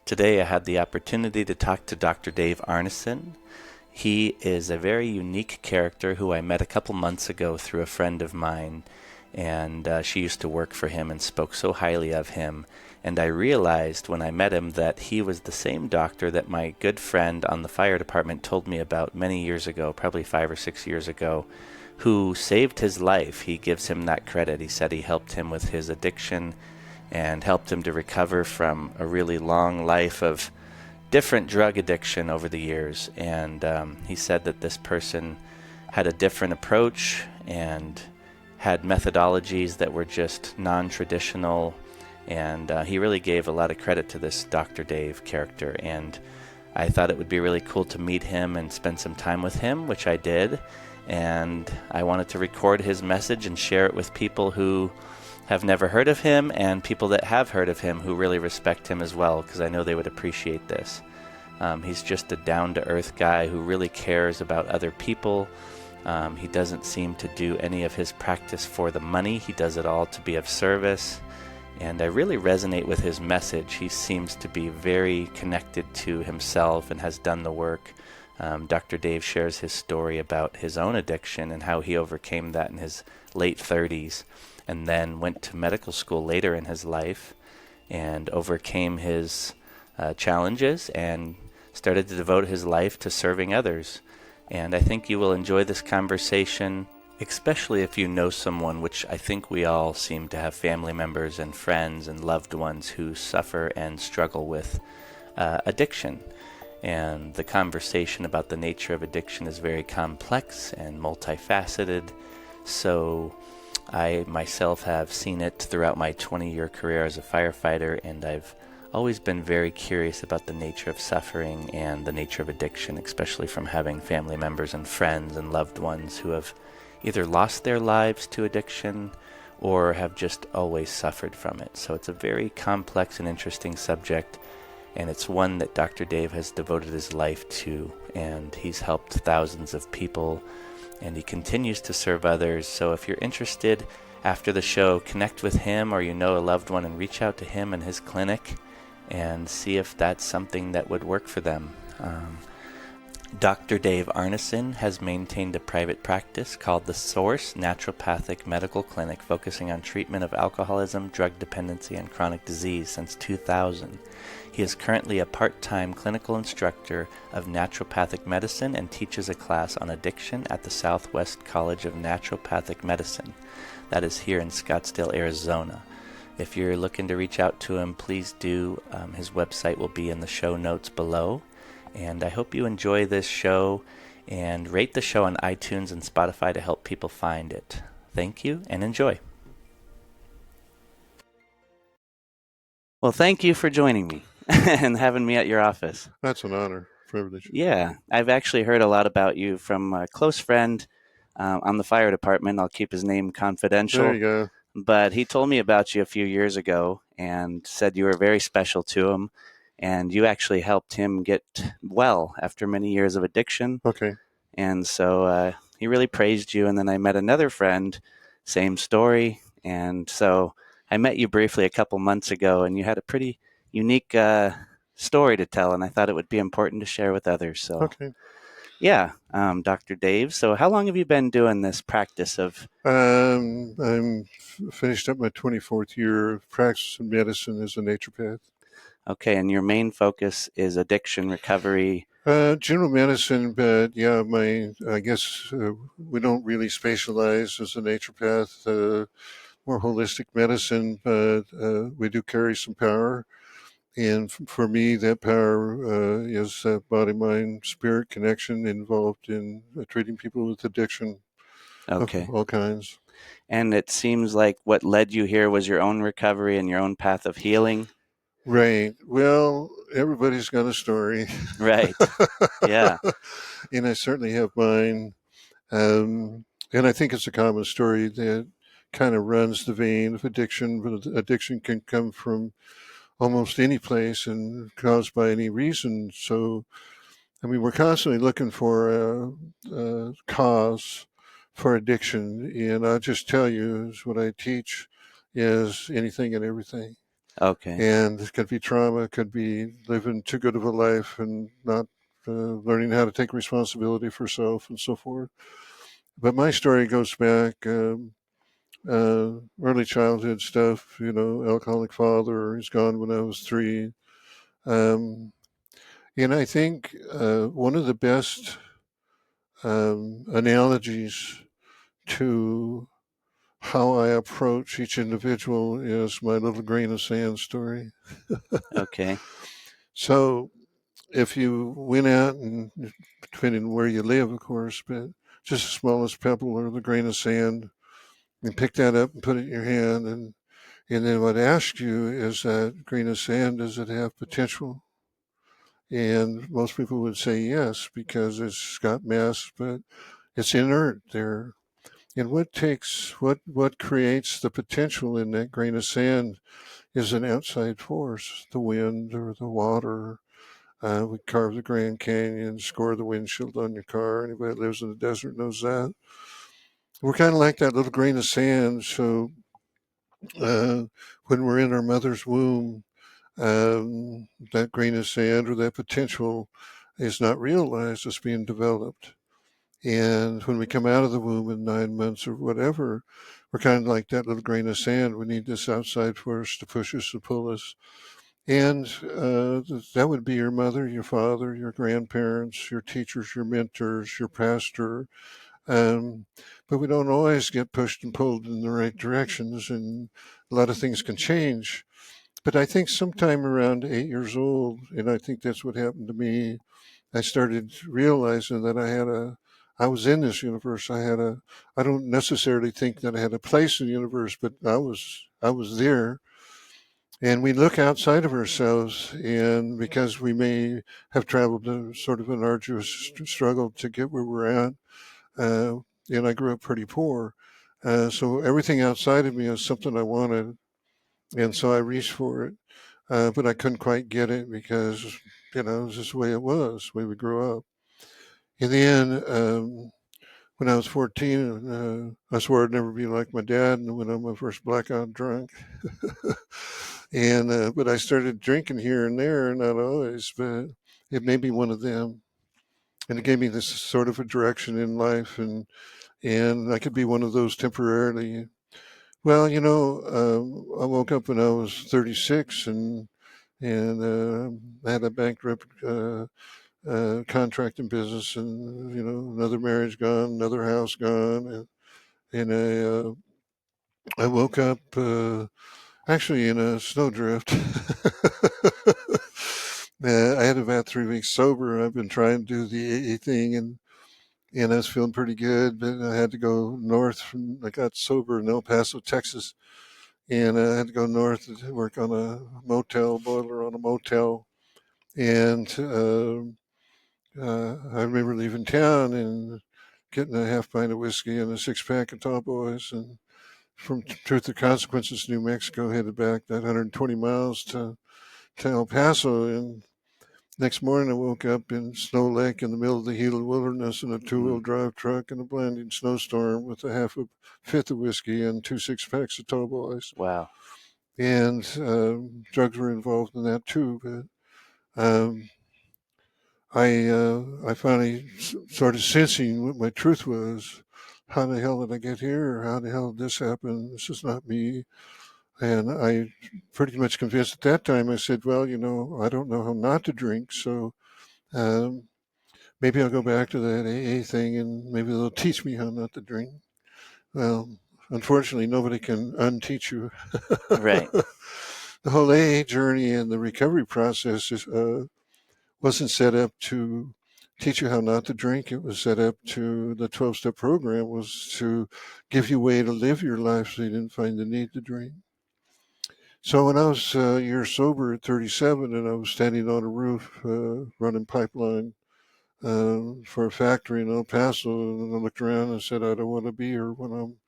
Today I had the opportunity to talk to Dr. Dave Arneson. He is a very unique character who I met a couple months ago through a friend of mine, and she used to work for him and spoke so highly of him. And I realized when I met him that he was the same doctor that my good friend on the fire department told me about many years ago, probably 5 or 6 years ago, who saved his life. He gives him that credit. He said he helped him with his addiction and helped him to recover from a really long life of different drug addiction over the years. And he said that this person had a different approach and had methodologies that were just non-traditional. And he really gave a lot of credit to this Dr. Dave character. And I thought it would be really cool to meet him and spend some time with him, which I did. And I wanted to record his message and share it with people who have never heard of him and people that have heard of him who really respect him as well, because I know they would appreciate this. He's just a down-to-earth guy who really cares about other people. He doesn't seem to do any of his practice for the money. He does it all to be of service. And I really resonate with his message. He seems to be very connected to himself and has done the work. Dr. Dave shares his story about his own addiction and how he overcame that in his late 30s. And then went to medical school later in his life and overcame his challenges and started to devote his life to serving others. And I think you will enjoy this conversation, especially if you know someone, which I think we all seem to have family members and friends and loved ones who suffer and struggle with addiction. And the conversation about the nature of addiction is very complex and multifaceted. So I myself have seen it throughout my 20-year career as a firefighter, and I've always been very curious about the nature of suffering and the nature of addiction, especially from having family members and friends and loved ones who have either lost their lives to addiction or have just always suffered from it. So it's a very complex and interesting subject, and it's one that Dr. Dave has devoted his life to, and he's helped thousands of people, and he continues to serve others. So if you're interested, after the show, connect with him or you know a loved one and reach out to him and his clinic and see if that's something that would work for them. Dr. Dave Arneson has maintained a private practice called the Source Naturopathic Medical Clinic, focusing on treatment of alcoholism, drug dependency, and chronic disease since 2000. He is currently a part-time clinical instructor of naturopathic medicine and teaches a class on addiction at the Southwest College of Naturopathic Medicine. That is here in Scottsdale, Arizona. If you're looking to reach out to him, please do. His website will be in the show notes below. And I hope you enjoy this show and rate the show on iTunes and Spotify to help people find it. Thank you and enjoy. Well, thank you for joining me and having me at your office. That's an honor, privilege. Yeah, I've actually heard a lot about you from a close friend on the fire department. I'll keep his name confidential. There you go. But he told me about you a few years ago and said you were very special to him, and you actually helped him get well after many years of addiction. Okay. And so he really praised you. And then I met another friend, same story. And so I met you briefly a couple months ago, and you had a pretty unique story to tell, and I thought it would be important to share with others. So, Okay. Yeah, Dr. Dave. So how long have you been doing this practice of? I'm finished up my 24th year of practice in medicine as a naturopath. Okay, and your main focus is addiction recovery. General medicine, but yeah, I guess we don't really specialize as a naturopath, more holistic medicine, but we do carry some power. And for me, that power is body, mind, spirit connection involved in treating people with addiction of all kinds. And it seems like what led you here was your own recovery and your own path of healing. Right. Well, everybody's got a story. Right. Yeah. And I certainly have mine. And I think it's a common story that kind of runs the vein of addiction, but addiction can come from almost any place and caused by any reason. So, I mean, we're constantly looking for a cause for addiction. And I'll just tell you, is what I teach is anything and everything. Okay. And it could be trauma, it could be living too good of a life and not learning how to take responsibility for self and so forth. But my story goes back early childhood stuff, alcoholic father, he's gone when I was 3. Um, and I think one of the best analogies to how I approach each individual is my little grain of sand story. Okay. So if you went out and, depending on where you live, of course, but just the smallest pebble or the grain of sand, and pick that up and put it in your hand, and then what I ask you is that grain of sand, does it have potential? And most people would say yes, because it's got mass, but it's inert there. And what creates the potential in that grain of sand is an outside force, the wind or the water. We carve the Grand Canyon, score the windshield on your car. Anybody that lives in the desert knows that. We're kind of like that little grain of sand. So uh, when we're in our mother's womb, that grain of sand or that potential is not realized as being developed. And when we come out of the womb in 9 months or whatever, we're kind of like that little grain of sand. We need this outside force to push us, to pull us. And that would be your mother, your father, your grandparents, your teachers, your mentors, your pastor. Um, but we don't always get pushed and pulled in the right directions, and a lot of things can change. But I think sometime around 8 years old, and I think that's what happened to me, I started realizing that I was in this universe. I don't necessarily think that I had a place in the universe, but I was there. And we look outside of ourselves, and because we may have traveled a sort of an arduous struggle to get where we're at, uh, and I grew up pretty poor. So everything outside of me is something I wanted, and so I reached for it, but I couldn't quite get it because, it was just the way it was, the way we grew up. In the end, when I was 14, I swore I'd never be like my dad, and went on my first blackout drunk. And but I started drinking here and there, not always, but it made me one of them, and it gave me this sort of a direction in life, and I could be one of those temporarily. Well, I woke up when I was 36, and I had a bankrupt contracting business, and another marriage gone, another house gone, and I woke up actually in a snowdrift. I had about 3 weeks sober. I've been trying to do the AA thing, and I was feeling pretty good, but I had to go north. I got sober in El Paso, Texas, and I had to go north to work on a motel, boiler on a motel. And I remember leaving town and getting a half pint of whiskey and a 6-pack of tall boys, and from Truth or Consequences, New Mexico, headed back that 120 miles to El Paso. And next morning, I woke up in Snow Lake in the middle of the Gila Wilderness in a two-wheel Mm. drive truck in a blinding snowstorm with a fifth of whiskey and 2 6-packs of tall boys. Wow. And drugs were involved in that too. But I finally started sensing what my truth was. How the hell did I get here? How the hell did this happen? This is not me. And I pretty much convinced at that time, I said, well, I don't know how not to drink. So um, maybe I'll go back to that AA thing, and maybe they'll teach me how not to drink. Well, unfortunately, nobody can unteach you. Right. The whole AA journey and the recovery process wasn't set up to teach you how not to drink. It was set up to, the 12-step program was to give you a way to live your life so you didn't find the need to drink. So when I was a year sober at 37, and I was standing on a roof running pipeline for a factory in El Paso, and I looked around and said, I don't want to be here when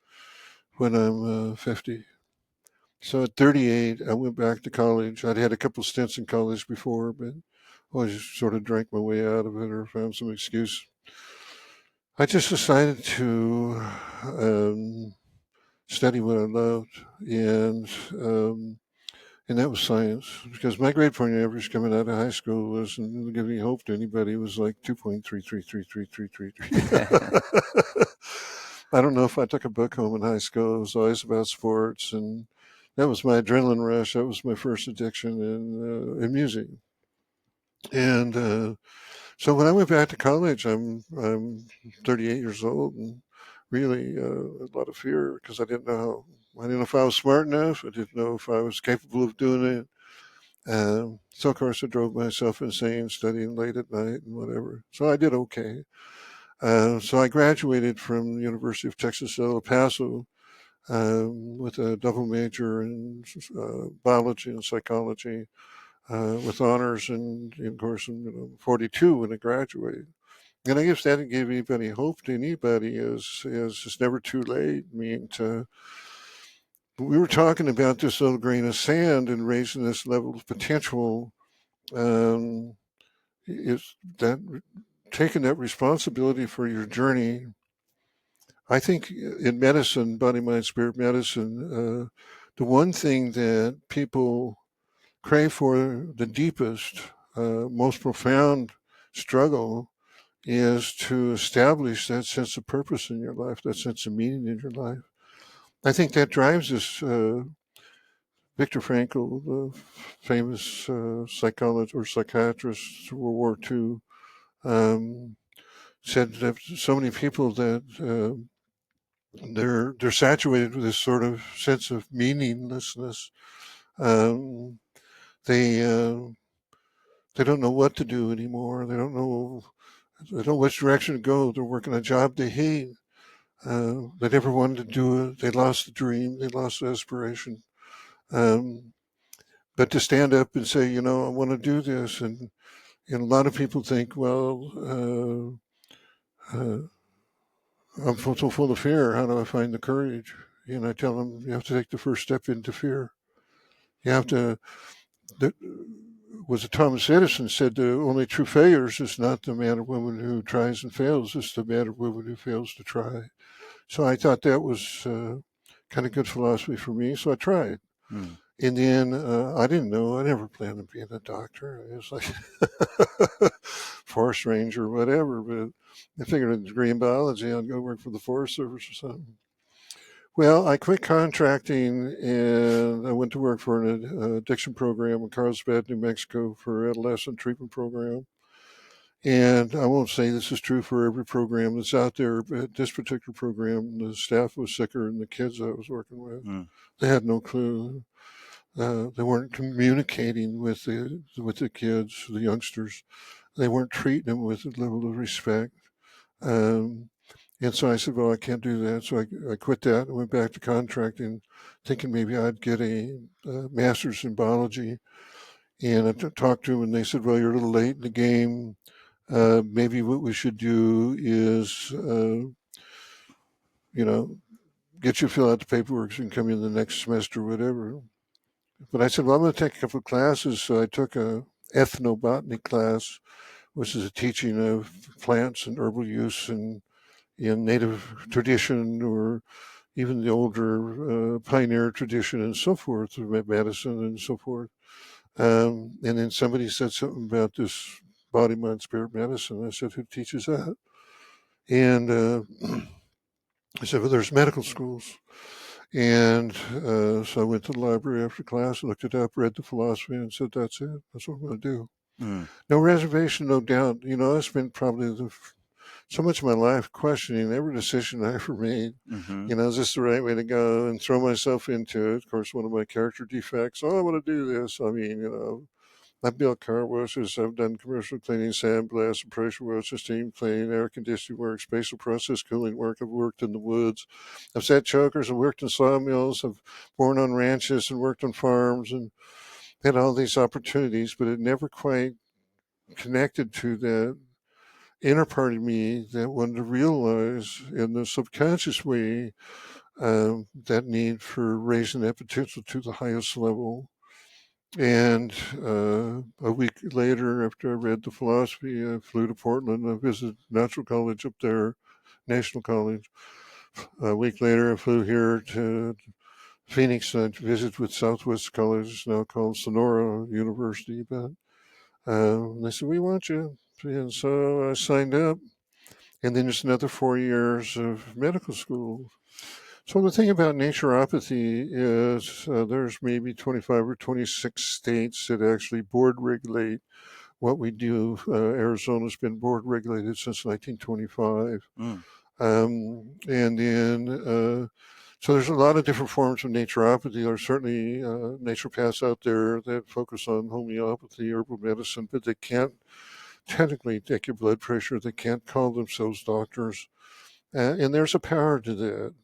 I'm 50. So at 38, I went back to college. I'd had a couple of stints in college before, but always sort of drank my way out of it or found some excuse. I just decided to study what I loved, and and that was science. Because my grade point average coming out of high school wasn't giving hope to anybody. It was like 2.3333333. I don't know if I took a book home in high school. It was always about sports, and that was my adrenaline rush. That was my first addiction in music. And so when I went back to college, I'm 38 years old, and really a lot of fear because I didn't know if I was smart enough. I didn't know if I was capable of doing it. So of course I drove myself insane studying late at night and whatever. So I did okay. So I graduated from the University of Texas at El Paso with a double major in biology and psychology, with honors, and of course I'm 42 when I graduated. And I guess that didn't give anybody hope to anybody is it's never too late. I mean, we were talking about this little grain of sand and raising this level of potential. Um, is that taking that responsibility for your journey? I think in medicine, body, mind, spirit medicine, the one thing that people crave for the deepest, most profound struggle is to establish that sense of purpose in your life, that sense of meaning in your life. I think that drives us. Viktor Frankl, the famous psychologist or psychiatrist, World War II, um, said that so many people that they're saturated with this sort of sense of meaninglessness. Um, they they don't know what to do anymore. They don't know which direction to go. They're working a job they hate. They never wanted to do it. They lost the dream. They lost the aspiration. Um, but to stand up and say, I want to do this, and a lot of people think, well, I'm so full of fear. How do I find the courage? And I tell them, you have to take the first step into fear. You have to. That was it Thomas Edison said the only true failures is not the man or woman who tries and fails, it's the man or woman who fails to try. So I thought that was kind of good philosophy for me. So I tried. Hmm. In the end, I didn't know. I never planned on being a doctor. It was like forest ranger or whatever. But I figured a degree in biology, I'd go work for the Forest Service or something. Well, I quit contracting and I went to work for an addiction program in Carlsbad, New Mexico, for adolescent treatment program. And I won't say this is true for every program that's out there, but this particular program, the staff was sicker than the kids I was working with. Hmm. They had no clue. They weren't communicating with the kids, the youngsters. They weren't treating them with a level of respect. Um, and so I said, well, I can't do that. So I quit that and went back to contracting, thinking maybe I'd get a master's in biology. And I talked to them, and they said, well, you're a little late in the game. Maybe what we should do is, you know, get you to fill out the paperwork so you can come in the next semester or whatever. But I said, well, I'm going to take a couple of classes. So I took a ethnobotany class, which is a teaching of plants and herbal use and in native tradition, or even the older pioneer tradition and so forth, medicine and so forth. And then somebody said something about this body, mind, spirit medicine. I said, who teaches that? And I said, well, there's medical schools. And so I went to the library after class, looked it up, read the philosophy, and said, that's it. That's what I'm going to do. Hmm. No reservation, no doubt. I spent probably so much of my life questioning every decision I ever made. Mm-hmm. Is this the right way to go, and throw myself into it? Of course, one of my character defects, I want to do this. I mean, I've built car washes, I've done commercial cleaning, sandblast, pressure washer, steam cleaning, air conditioning work, spatial process cooling work. I've worked in the woods. I've set chokers, I've worked in sawmills, I've born on ranches and worked on farms and had all these opportunities, but it never quite connected to that inner part of me that wanted to realize in the subconscious way that need for raising that potential to the highest level. And a week later, after I read the philosophy, I flew to Portland. I visited Natural College up there, National College. A week later, I flew here to Phoenix. I visited with Southwest College, now called Sonora University, but they said, we want you. And so I signed up. And then there's another 4 years of medical school. So the thing about naturopathy is there's maybe 25 or 26 states that actually board regulate what we do. Arizona's been board regulated since 1925. Mm. And then, so there's a lot of different forms of naturopathy. There are certainly naturopaths out there that focus on homeopathy, herbal medicine, but they can't technically take your blood pressure. They can't call themselves doctors. And there's a power to that.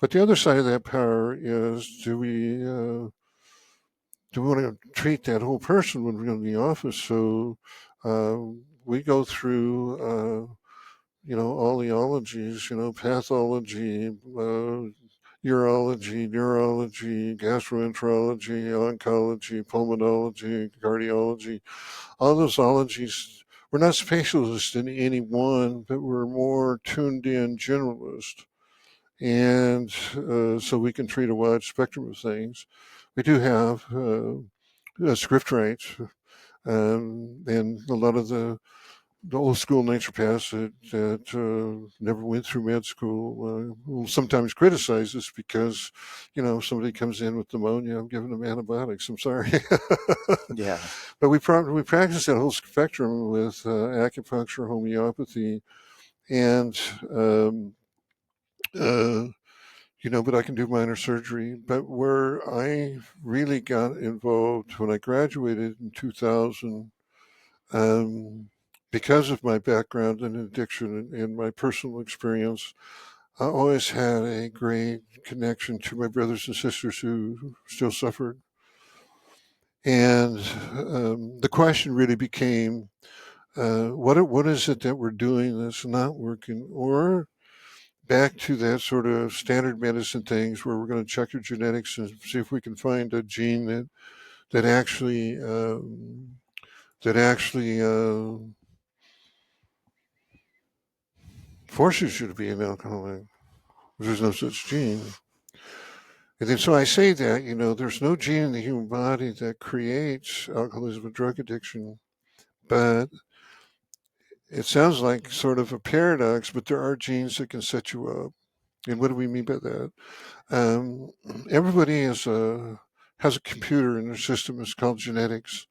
But the other side of that power is do we want to treat that whole person when we're in the office? So uh, we go through, all the ologies, pathology, urology, neurology, gastroenterology, oncology, pulmonology, cardiology, all those ologies. We're not specialists in any one, but we're more tuned in generalist. And so we can treat a wide spectrum of things. We do have script rights, and a lot of the old school naturopaths that never went through med school will sometimes criticize us because, somebody comes in with pneumonia, I'm giving them antibiotics. I'm sorry. Yeah. But we practice that whole spectrum with acupuncture, homeopathy, and uh, but I can do minor surgery. But where I really got involved when I graduated in 2000, um, because of my background in addiction and my personal experience, I always had a great connection to my brothers and sisters who still suffered. And the question really became, what is it that we're doing that's not working? Or back to that sort of standard medicine things where we're going to check your genetics and see if we can find a gene that actually forces you to be an alcoholic. There's no such gene. And then so I say that, there's no gene in the human body that creates alcoholism and drug addiction, but it sounds like sort of a paradox, but there are genes that can set you up. And what do we mean by that? Um, Everybody has a computer in their system. It's called genetics.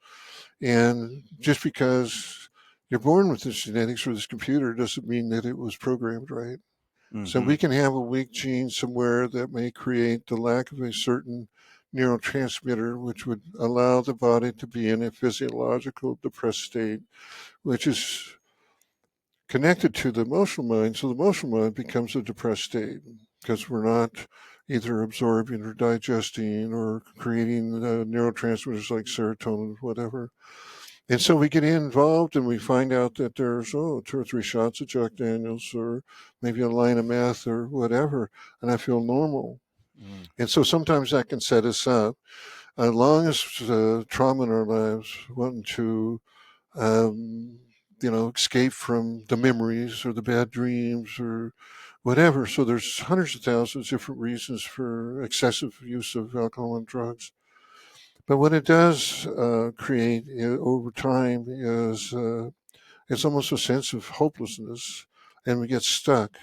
And just because you're born with this genetics or this computer doesn't mean that it was programmed right. So Mm-hmm. we can have a weak gene somewhere that may create the lack of a certain neurotransmitter, which would allow the body to be in a physiological depressed state, which is connected to the emotional mind. So the emotional mind becomes a depressed state because we're not either absorbing or digesting or creating neurotransmitters like serotonin, whatever. And so we get involved and we find out that there's, 2 or 3 shots of Jack Daniels or maybe a line of meth or whatever, and I feel normal. Mm. And so sometimes that can set us up. As long as trauma in our lives, wanting to um, escape from the memories or the bad dreams or whatever. So there's hundreds of thousands of different reasons for excessive use of alcohol and drugs. But what it does create over time is it's almost a sense of hopelessness, and we get stuck,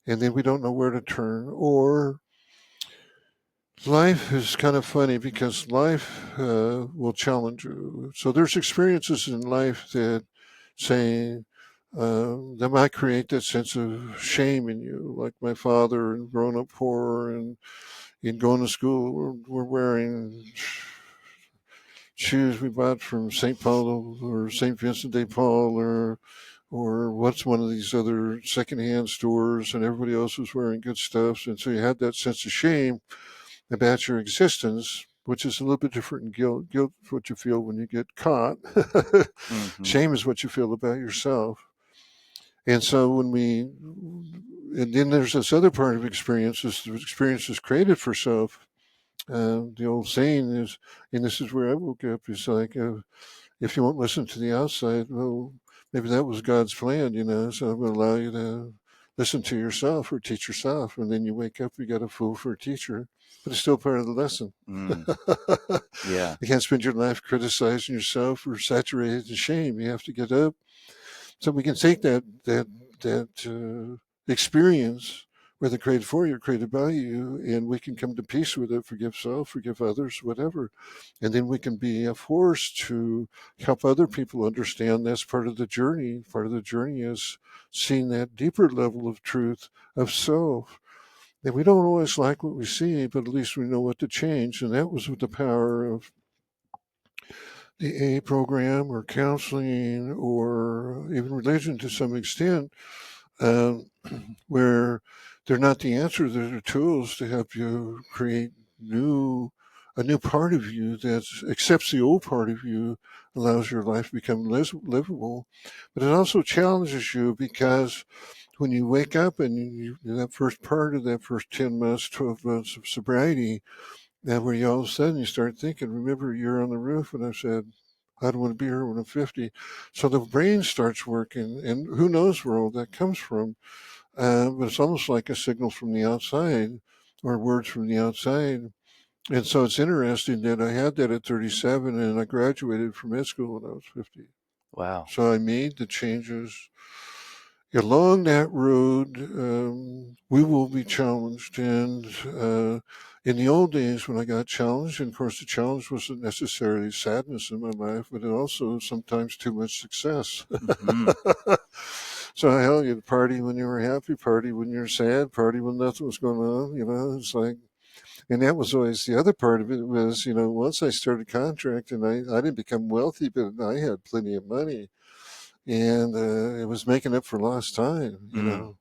and then we don't know where to turn. Or life is kind of funny because life will challenge you. So there's experiences in life that say that might create that sense of shame in you, like my father and growing up poor and in going to school. We're wearing shoes we bought from St. Paul or St. Vincent de Paul or what's one of these other secondhand stores, and everybody else was wearing good stuff, and so you had that sense of shame about your existence, which is a little bit different than guilt. Guilt is what you feel when you get caught. Mm-hmm. Shame is what you feel about yourself. And so and then there's this other part of experiences. The experience is created for self. The old saying is, and this is where I woke up, is like, if you won't listen to the outside, well, maybe that was God's plan, so I'm going to allow you to listen to yourself or teach yourself. And then you wake up, you got a fool for a teacher, but it's still part of the lesson. Mm. Yeah. You can't spend your life criticizing yourself or saturated in shame. You have to get up. So we can take that experience, whether created for you or created by you, and we can come to peace with it, forgive self, forgive others, whatever. And then we can be a force to help other people understand that's part of the journey. Part of the journey is seeing that deeper level of truth of self. And we don't always like what we see, but at least we know what to change. And that was with the power of the AA program or counseling or even religion to some extent, um, where they're not the answer, they're the tools to help you create a new part of you that accepts the old part of you, allows your life to become livable. But it also challenges you because when you wake up and that first part of that first 10 months, 12 months of sobriety, that where you all of a sudden you start thinking, remember you're on the roof and I said, I don't want to be here when I'm 50. So the brain starts working, and who knows where all that comes from. But it's almost like a signal from the outside or words from the outside. And so it's interesting that I had that at 37 and I graduated from med school when I was 50. Wow. So I made the changes. Along that road, we will be challenged. And in the old days, when I got challenged, and of course, the challenge wasn't necessarily sadness in my life, but it also sometimes too much success. Mm-hmm. So hell, you'd party when you were happy, party when you're sad, party when nothing was going on. It's like, and that was always the other part of it was, once I started contracting, I didn't become wealthy, but I had plenty of money, and it was making up for lost time. Mm.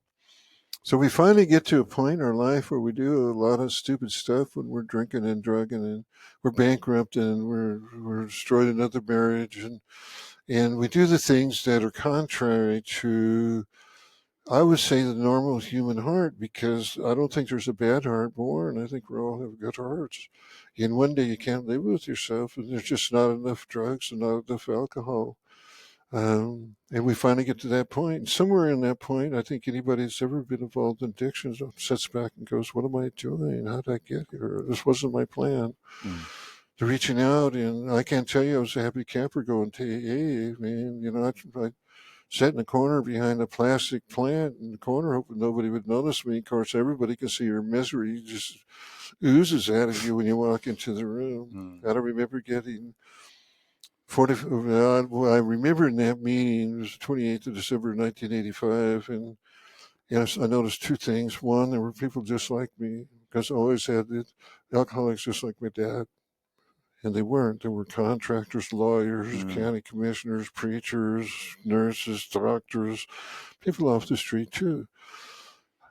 So we finally get to a point in our life where we do a lot of stupid stuff when we're drinking and drugging, and we're bankrupt, and we're destroyed another marriage, and we do the things that are contrary to, I would say, the normal human heart, because I don't think there's a bad heart born. I think we all have good hearts. And one day you can't live with yourself, and there's just not enough drugs and not enough alcohol. And we finally get to that point. And somewhere in that point, I think anybody that's ever been involved in addictions sits back and goes, what am I doing? How did I get here? This wasn't my plan. Mm. To reaching out, and I can't tell you I was a happy camper going to AA. I mean, I sat in the corner behind a plastic plant in the corner, hoping nobody would notice me. Of course, everybody can see your misery just oozes out of you when you walk into the room. Mm. I don't remember getting 40. Well, I remember in that meeting, it was 28th of December, 1985, and yes, I noticed two things. One, there were people just like me, because I always had the alcoholics just like my dad. And they weren't. There were contractors, lawyers, Mm. county commissioners, preachers, nurses, doctors, people off the street too.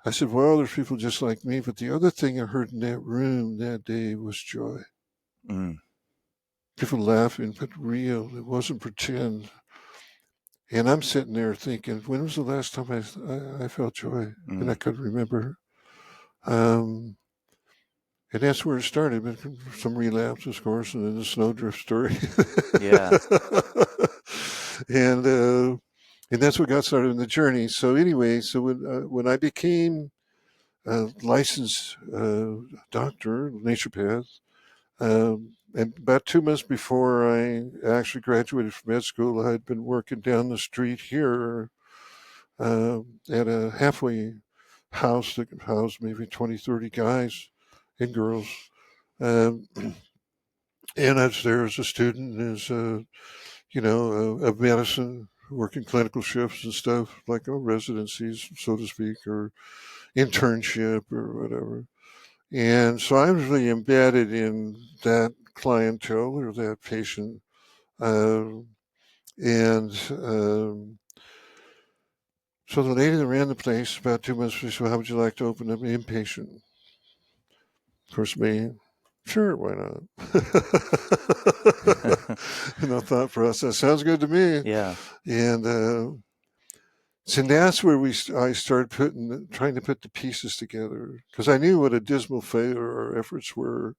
I said, well, there's people just like me. But the other thing I heard in that room that day was joy. Mm. People laughing, but real. It wasn't pretend. And I'm sitting there thinking, when was the last time I felt joy? And I Mm. couldn't remember. Um, and that's where it started. But some relapses, of course, and then the snowdrift story. Yeah. and that's what got started in the journey. So anyway, so when I became a licensed doctor, naturopath, and about 2 months before I actually graduated from med school, I had been working down the street here at a halfway house that could house maybe 20, 30 guys and girls. Um, and I was there as a student, as of medicine, working clinical shifts and stuff, like residencies, so to speak, or internship or whatever. And so I was really embedded in that clientele or that patient. Uh, and So the lady that ran the place about 2 months, she said, how would you like to open up an inpatient? Of course, me, sure, why not? Thought process sounds good to me. Yeah. And so that's where I started trying to put the pieces together, because I knew what a dismal failure our efforts were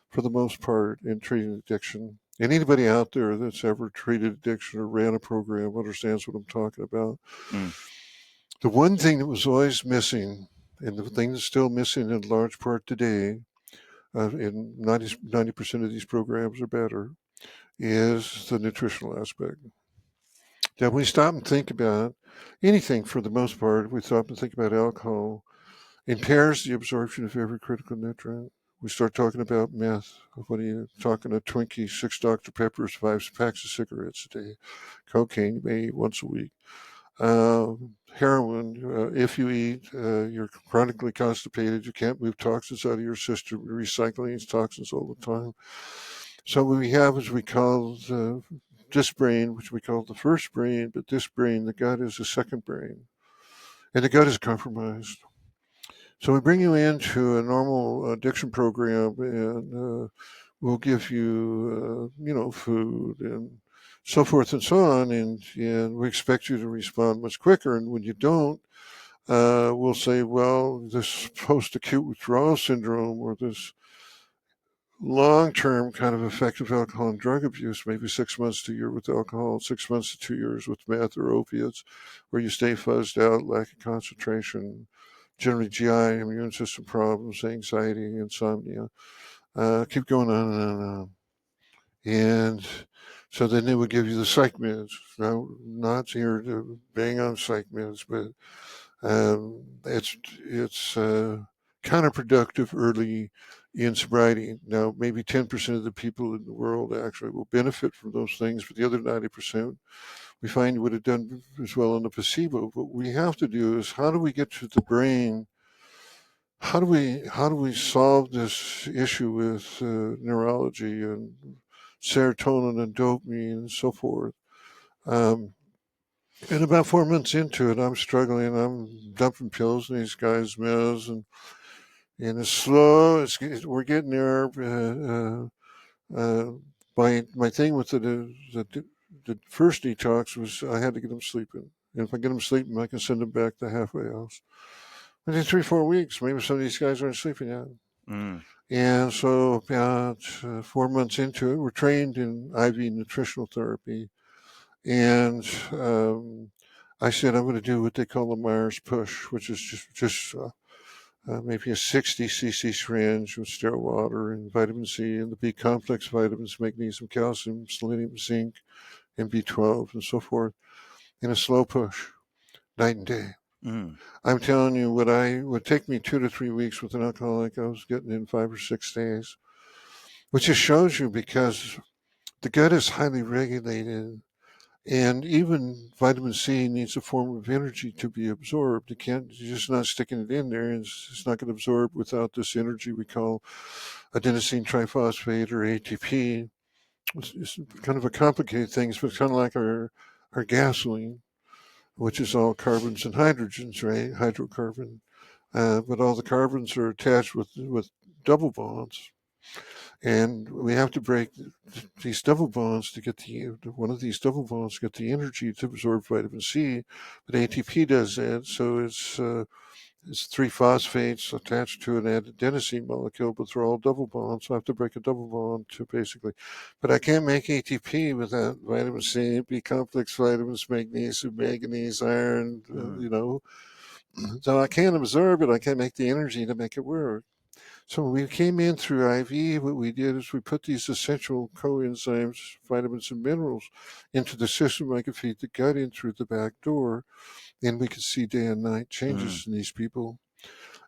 for the most part in treating addiction. And anybody out there that's ever treated addiction or ran a program understands what I'm talking about. Mm. The one thing that was always missing, and the thing that's still missing in large part today, in 90% of these programs or better, is the nutritional aspect. That we stop and think about anything for the most part, we stop and think about alcohol, impairs the absorption of every critical nutrient. We start talking about meth. What are you talking? A Twinkie, 6 Dr. Peppers, 5 packs of cigarettes a day. Cocaine, you may eat once a week. Heroin, if you eat, you're chronically constipated. You can't move toxins out of your system. You're recycling these toxins all the time. So what we have is we call this brain, which we call the first brain, but this brain, the gut, is the second brain. And the gut is compromised. So we bring you into a normal addiction program, and we'll give you, food and so forth and so on, and we expect you to respond much quicker. And when you don't, we'll say, well, this post-acute withdrawal syndrome or this long-term kind of effective alcohol and drug abuse, maybe 6 months to a year with alcohol, 6 months to 2 years with meth or opiates, where you stay fuzzed out, lack of concentration, generally GI, immune system problems, anxiety, insomnia, keep going on and on and on. And so then they would give you the psych meds. Now, not here to bang on psych meds, but it's counterproductive early in sobriety. Now, maybe 10% of the people in the world actually will benefit from those things, but the other 90% we find would have done as well on the placebo. What we have to do is, how do we get to the brain? How do we solve this issue with neurology and serotonin and dopamine and so forth? And about 4 months into it, I'm struggling. I'm dumping pills in these guys' meds, and it's slow. We're getting there. My thing with the first detox was I had to get them sleeping. And if I get them sleeping, I can send them back to the halfway house. Within 3-4 weeks, maybe some of these guys aren't sleeping yet. Mm. And so about 4 months into it, we're trained in IV nutritional therapy. And I said, I'm going to do what they call the Myers push, which is just maybe a 60 cc syringe with still water and vitamin C and the B complex vitamins, magnesium, calcium, selenium, zinc, and B12 and so forth, in a slow push, night and day. Mm. I'm telling you, what would take me 2 to 3 weeks with an alcoholic, I was getting in 5 or 6 days, which just shows you, because the gut is highly regulated, and even vitamin C needs a form of energy to be absorbed. You're just not sticking it in there, and it's not going to absorb without this energy we call adenosine triphosphate, or ATP. It's kind of a complicated thing, but it's kind of like our gasoline, which is all carbons and hydrogens, right? Hydrocarbon. But all the carbons are attached with double bonds, and we have to break these double bonds to get one of these double bonds to get the energy to absorb vitamin C. But ATP does that, so it's 3 phosphates attached to an adenosine molecule, but they're all double bonds. So I have to break a double bond to basically, but I can't make ATP without vitamin C, B complex vitamins, magnesium, manganese, iron, So I can't absorb it. I can't make the energy to make it work. So when we came in through IV, what we did is we put these essential coenzymes, vitamins and minerals, into the system. I could feed the gut in through the back door, and we could see day and night changes in these people.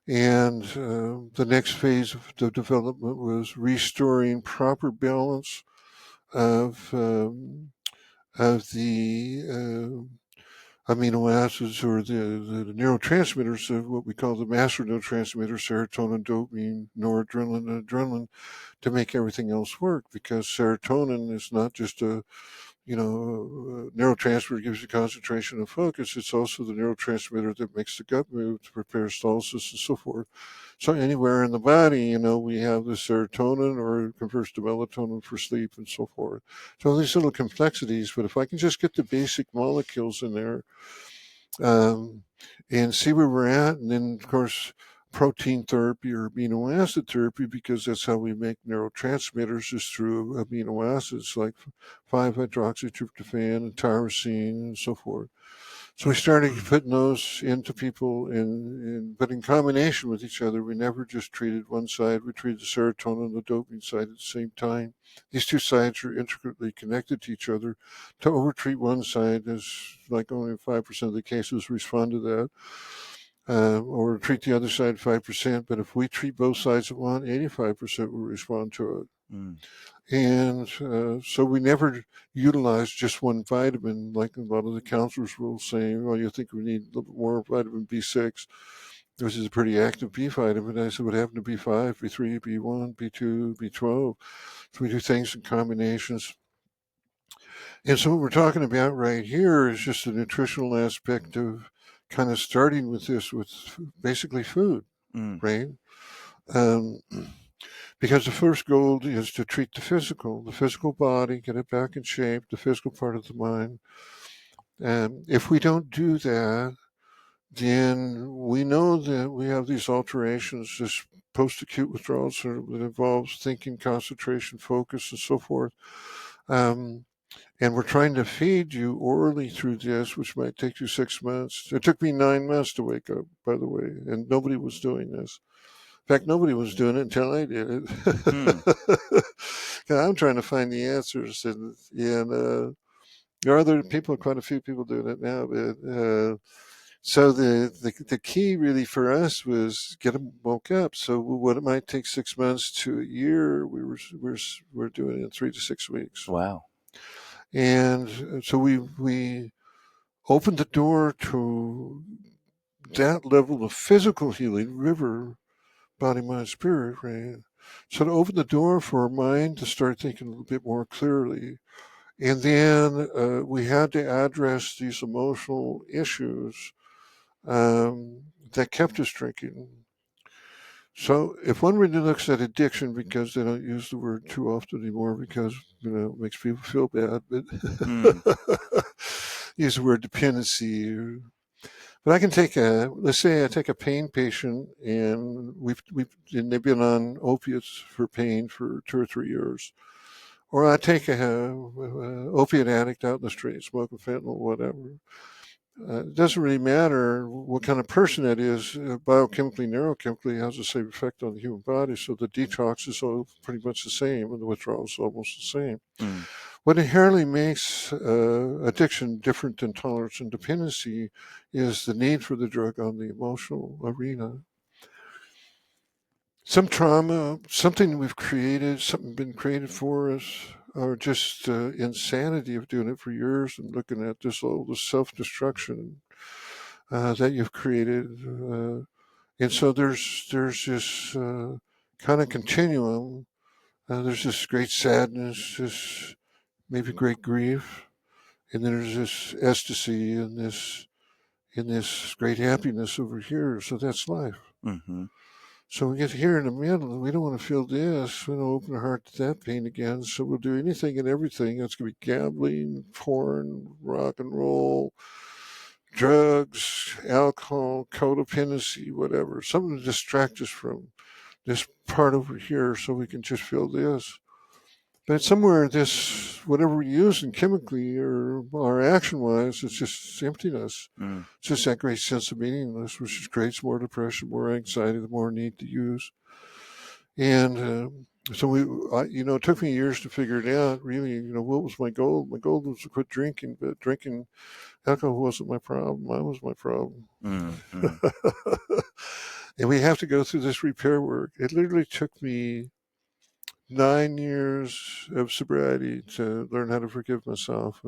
And the next phase of the development was restoring proper balance of the amino acids, or the neurotransmitters, of what we call the master neurotransmitters, serotonin, dopamine, noradrenaline, and adrenaline, to make everything else work. Because serotonin is not just a neurotransmitter gives you concentration and focus. It's also the neurotransmitter that makes the gut move to prepare stolsis and so forth. So anywhere in the body, we have the serotonin, or it converts to melatonin for sleep and so forth. So these little complexities, but if I can just get the basic molecules in there, and see where we're at, and then of course protein therapy or amino acid therapy, because that's how we make neurotransmitters, is through amino acids like 5-hydroxytryptophan and tyrosine and so forth. So we started putting those into people, but in combination with each other. We never just treated one side. We treated the serotonin and the dopamine side at the same time. These two sides are intricately connected to each other. To overtreat one side is like only 5% of the cases respond to that. Or treat the other side 5%. But if we treat both sides at once, 85% will respond to it. Mm. And so we never utilize just one vitamin, like a lot of the counselors will say, well, you think we need a little bit more vitamin B6, which is a pretty active B vitamin. I said, what happened to B5, B3, B1, B2, B12? So we do things in combinations. And so what we're talking about right here is just the nutritional aspect of kind of starting with this, with basically food, right? Um, Because the first goal is to treat the physical body, get it back in shape, the physical part of the mind. And if we don't do that, then we know that we have these alterations, this post-acute withdrawal syndrome that involves thinking, concentration, focus, and so forth. And we're trying to feed you orally through this, which might take you 6 months. It took me 9 months to wake up, by the way, and nobody was doing this. In fact, nobody was doing it until I did it. I'm trying to find the answers, and there are other people, quite a few people doing it now. But so the key really for us was get them woke up. So what it might take 6 months to a year, we're doing it in 3 to 6 weeks. Wow. And so we opened the door to that level of physical healing, river, body, mind, spirit, right? So to open the door for our mind to start thinking a little bit more clearly. And then we had to address these emotional issues that kept us drinking. So if one really looks at addiction, because they don't use the word too often anymore because, it makes people feel bad, but use the word dependency. But I can take let's say I take a pain patient and they've been on opiates for pain for 2 or 3 years. Or I take a opiate addict out in the street, smoking fentanyl, whatever. It doesn't really matter what kind of person that is. Biochemically, neurochemically, has the same effect on the human body. So the detox is all pretty much the same, and the withdrawal is almost the same. What inherently makes addiction different than tolerance and dependency is the need for the drug on the emotional arena. Some trauma, something we've created, something been created for us, or just insanity of doing it for years and looking at this self-destruction that you've created. And so there's this kind of continuum. There's this great sadness, this maybe great grief, and then there's this ecstasy and this great happiness over here. So that's life. Mm-hmm. So we get here in the middle. We don't want to feel this. We don't open our heart to that pain again. So we'll do anything and everything. That's going to be gambling, porn, rock and roll, drugs, alcohol, codependency, whatever. Something to distract us from this part over here so we can just feel this. But somewhere this, whatever we're using chemically or action-wise, it's just emptiness. It's just that great sense of meaningless, which creates more depression, more anxiety, the more need to use. And so it took me years to figure it out. Really, what was my goal? My goal was to quit drinking, but drinking alcohol wasn't my problem. I was my problem. And we have to go through this repair work. It literally took me 9 years of sobriety to learn how to forgive myself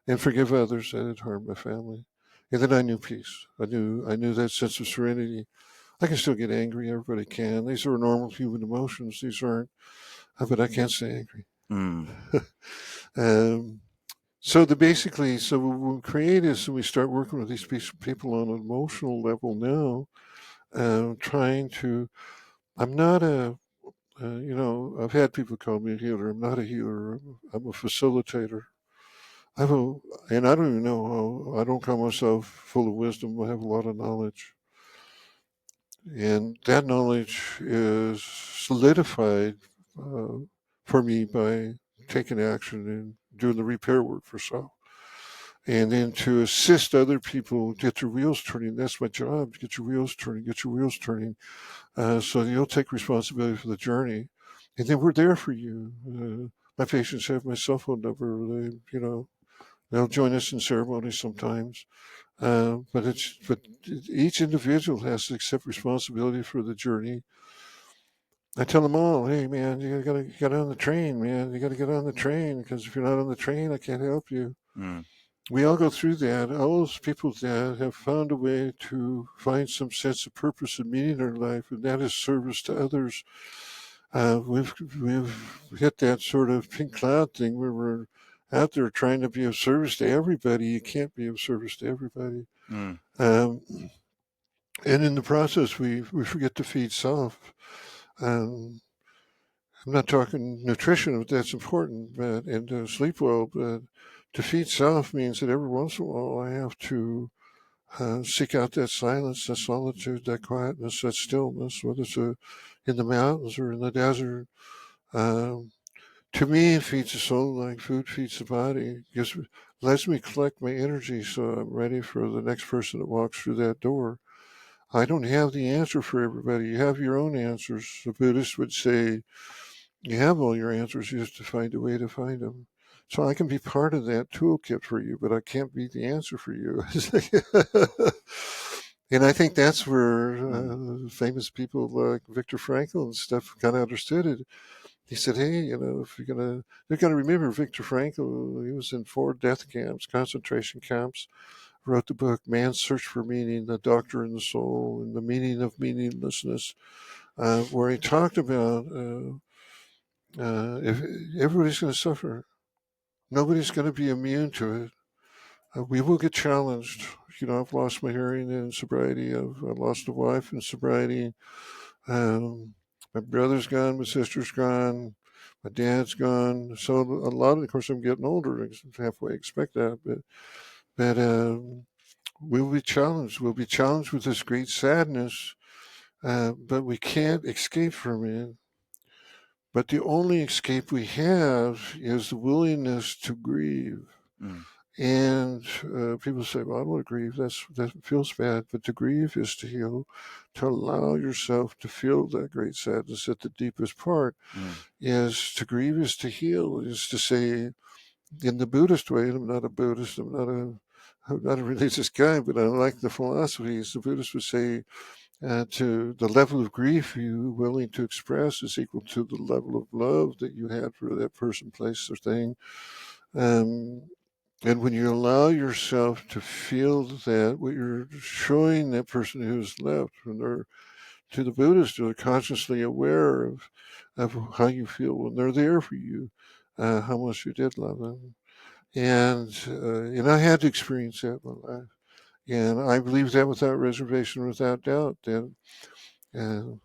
and forgive others that had harmed my family. And then I knew peace. I knew that sense of serenity. I can still get angry. Everybody can. These are normal human emotions. These aren't, but I can't stay angry. So when we create this and we start working with these people on an emotional level now, trying to, I'm not I've had people call me a healer. I'm not a healer. I'm a facilitator. And I don't even know how, I don't call myself full of wisdom. I have a lot of knowledge. And that knowledge is solidified for me by taking action and doing the repair work for self. and then to assist other people get their wheels turning. That's my job: get your wheels turning, get your wheels turning. So you'll take responsibility for the journey, and then we're there for you. My patients have my cell phone number. They'll join us in ceremonies sometimes. But each individual has to accept responsibility for the journey. I tell them all, hey man, you gotta get on the train, man. You gotta get on the train, because if you're not on the train, I can't help you. Mm. We all go through that. All those people that have found a way to find some sense of purpose and meaning in their life, and that is service to others. We've hit that sort of pink cloud thing where we're out there trying to be of service to everybody. You can't be of service to everybody. Mm. Um, and in the process, we forget to feed self. Um, I'm not talking nutrition, but that's important, and to sleep well. But to feed self means that every once in a while I have to seek out that silence, that solitude, that quietness, that stillness, whether it's in the mountains or in the desert. Um, to me, it feeds the soul like food feeds the body. Lets me collect my energy so I'm ready for the next person that walks through that door. I don't have the answer for everybody. You have your own answers. The Buddhists would say you have all your answers. You have to find a way to find them. So I can be part of that toolkit for you, but I can't be the answer for you. And I think that's where Mm. famous people like Viktor Frankl and stuff kind of understood it. He said, "Hey, if you've got to remember Viktor Frankl. He was in 4 death camps, concentration camps. Wrote the book Man's Search for Meaning: The Doctor and the Soul, and the Meaning of Meaninglessness, where he talked about if everybody's going to suffer, nobody's going to be immune to it. We will get challenged. I've lost my hearing in sobriety. I've lost a wife in sobriety. Um, my brother's gone. My sister's gone. My dad's gone. So a lot of course, I'm getting older. Halfway expect that, but we'll be challenged. We'll be challenged with this great sadness, but we can't escape from it. But the only escape we have is the willingness to grieve. Mm. And people say, "Well, I don't want to grieve. That feels bad." But to grieve is to heal. To allow yourself to feel that great sadness at the deepest part Mm. is to grieve. Is to heal. Is to say, in the Buddhist way. And I'm not a Buddhist. I'm not a religious guy, but I like the philosophies. The Buddhists would say, to the level of grief you're willing to express is equal to the level of love that you had for that person, place, or thing. Um, and when you allow yourself to feel that, what you're showing that person who's left, when they're to the Buddhists, they're consciously aware of how you feel when they're there for you, how much you did love them. And I had to experience that in my life. And I believe that without reservation, without doubt. Of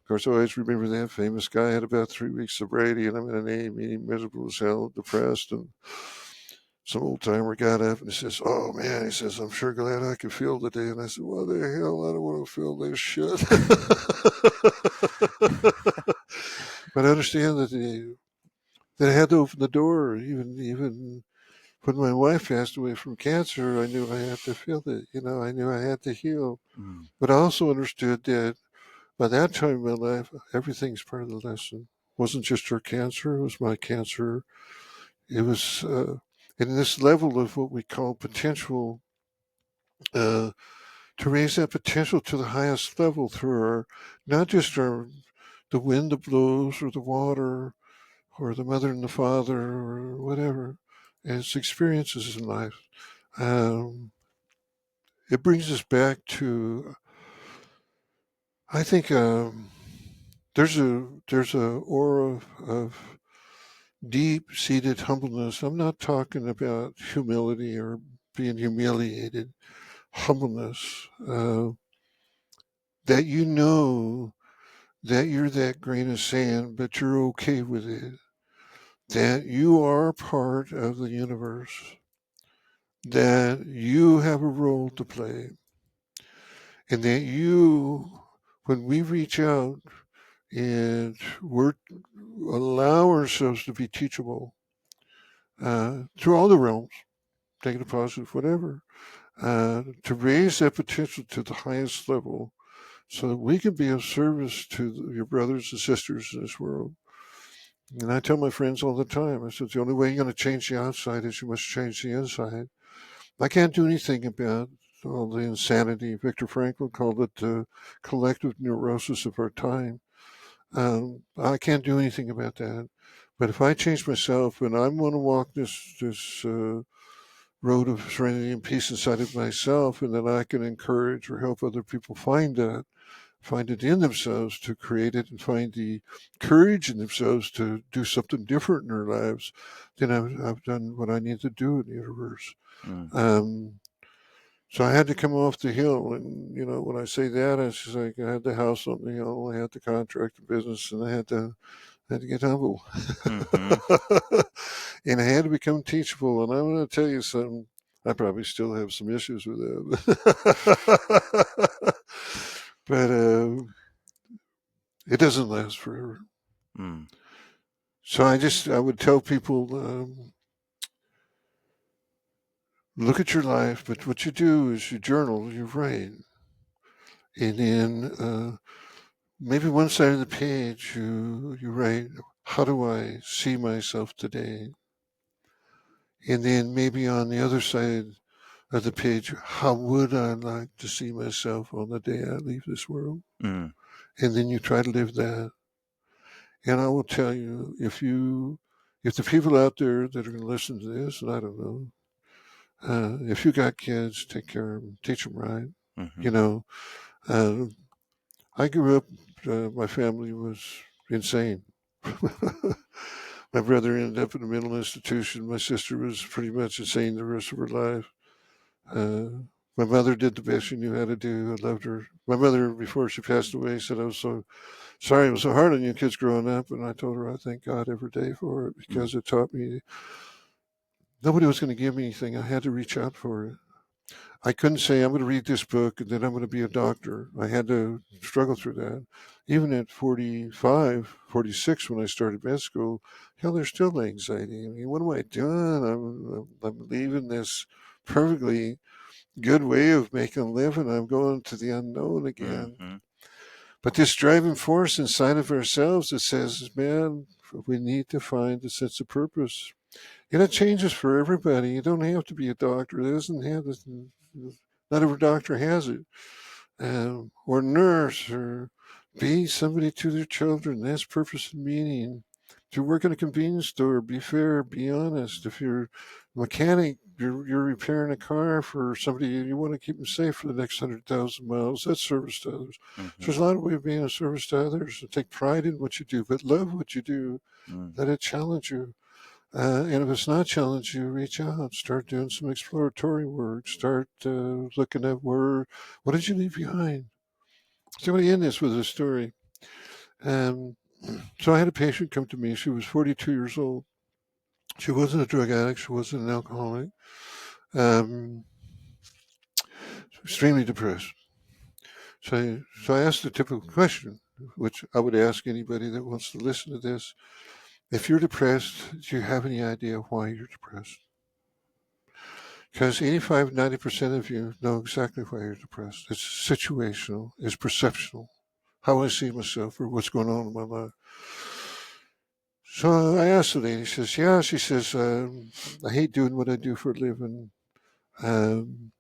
course, I always remember that famous guy had about 3 weeks sobriety, and I'm in an AA meeting, miserable as hell, depressed, and some old timer got up and he says, "Oh man," he says, "I'm sure glad I could feel today." And I said, "What the hell? I don't want to feel this shit." But I understand that I had to open the door. Even when my wife passed away from cancer, I knew I had to feel it. I knew I had to heal. Mm. But I also understood that by that time in my life, everything's part of the lesson. It wasn't just her cancer; it was my cancer. It was in this level of what we call potential. Uh, to raise that potential to the highest level through not just the wind that blows or the water or the mother and the father or whatever, as experiences in life. Um, it brings us back to, I think, there's a aura of deep seated humbleness. I'm not talking about humility or being humiliated. Humbleness, that that you're that grain of sand, but you're okay with it. That you are part of the universe. That you have a role to play. And that when we reach out and allow ourselves to be teachable through all the realms, negative, positive, whatever, to raise that potential to the highest level so that we can be of service to your brothers and sisters in this world. And I tell my friends all the time, I said, the only way you're going to change the outside is you must change the inside. I can't do anything about all the insanity. Viktor Frankl called it the collective neurosis of our time. I can't do anything about that. But if I change myself and I'm going to walk this road of serenity and peace inside of myself, and then I can encourage or help other people find that, find it in themselves to create it, and find the courage in themselves to do something different in their lives, then I've done what I need to do in the universe. Mm. Um, so I had to come off the hill, and when I say that, it's just like I had the house on the hill, I had the contract business, and I had to get humble, Mm-hmm. and I had to become teachable. And I'm going to tell you something. I probably still have some issues with that, but it doesn't last forever. Mm. So I would tell people, look at your life, but what you do is you journal, you write, and then maybe one side of the page you write, how do I see myself today? And then maybe on the other side of the page, how would I like to see myself on the day I leave this world? Mm. And then you try to live that. And I will tell you, if the people out there that are going to listen to this, and I don't know, if you got kids, take care of them, teach them right. Mm-hmm. You know, uh, I grew up, my family was insane. My brother ended up in a mental institution. My sister was pretty much insane the rest of her life. Uh, my mother did the best she knew how to do. I loved her. My mother, before she passed away, said, I was so sorry it was so hard on you kids growing up. And I told her I thank God every day for it Mm. because it taught me nobody was going to give me anything. I had to reach out for it. I couldn't say I'm going to read this book and then I'm going to be a doctor. I had to struggle through that. Even at 45, 46, when I started med school, hell, there's still anxiety. I mean, what am I doing? I'm leaving this perfectly good way of making a living. I'm going to the unknown again. Mm-hmm. But this driving force inside of ourselves that says, man, we need to find a sense of purpose. And it changes for everybody. You don't have to be a doctor. It doesn't have this. Not every doctor has it, or nurse, or be somebody to their children. That's purpose and meaning. If you work in a convenience store, be fair, be honest. If you're a mechanic, you're repairing a car for somebody, you want to keep them safe for the next 100,000 miles. That's service to others. So Mm-hmm. there's a lot of ways of being a service to others. Take pride in what you do, but love what you do. Mm. Let it challenge you. And if it's not challenge you, reach out, start doing some exploratory work, start looking at what did you leave behind? So I'm going to end this with a story. Um, so I had a patient come to me. She was 42 years old. She wasn't a drug addict. She wasn't an alcoholic. Um, extremely depressed. So I asked the typical question, which I would ask anybody that wants to listen to this. If you're depressed, do you have any idea why you're depressed? Because 85, 90% of you know exactly why you're depressed. It's situational, it's perceptual, how I see myself or what's going on in my life. So I asked the lady, she says, yeah, she says, I hate doing what I do for a living. Um,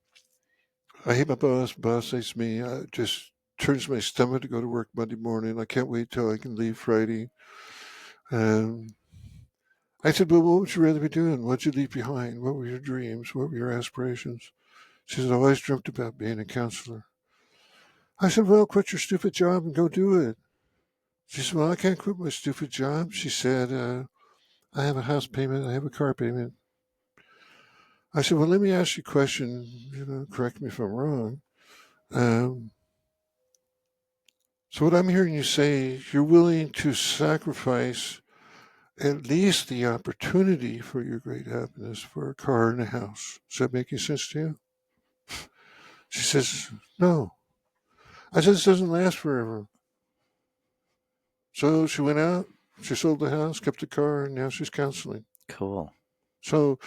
I hate my boss. Boss hates me. It just turns my stomach to go to work Monday morning. I can't wait till I can leave Friday. Um, I said, well, what would you rather be doing? What'd you leave behind? What were your dreams? What were your aspirations? She said, I always dreamt about being a counselor. I said, well, quit your stupid job and go do it. She said, well, I can't quit my stupid job. She said, I have a house payment. I have a car payment. I said, well, let me ask you a question. Correct me if I'm wrong. Um, so what I'm hearing you say, you're willing to sacrifice at least the opportunity for your great happiness for a car and a house. Does that make any sense to you? She says, no. I said, this doesn't last forever. So she went out, she sold the house, kept the car, and now she's counseling. Cool. So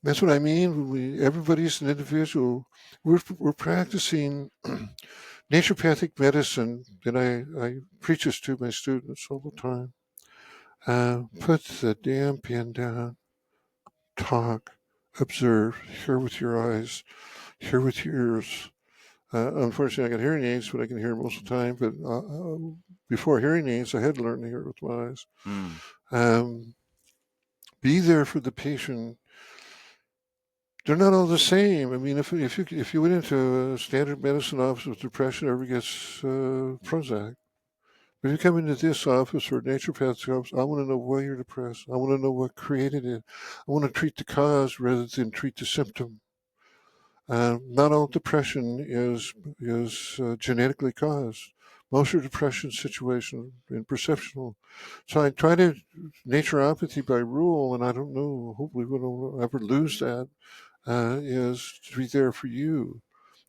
That's what I mean. Everybody's an individual. We're practicing naturopathic medicine, and I preach this to my students all the time. Put the damn pen down, talk, observe, hear with your eyes, hear with your ears. Unfortunately, I got hearing aids, but I can hear most of the time. But before hearing aids, I had to learn to hear with my eyes. Mm. Um, be there for the patient. They're not all the same. I mean, if you went into a standard medicine office with depression, everybody gets Prozac. But if you come into this office or naturopathic office, I want to know why you're depressed. I want to know what created it. I want to treat the cause rather than treat the symptom. Not all depression is genetically caused. Most are depression situational and perceptional. So I try to naturopathy by rule, and I don't know. Hopefully, we don't ever lose that. Is to be there for you,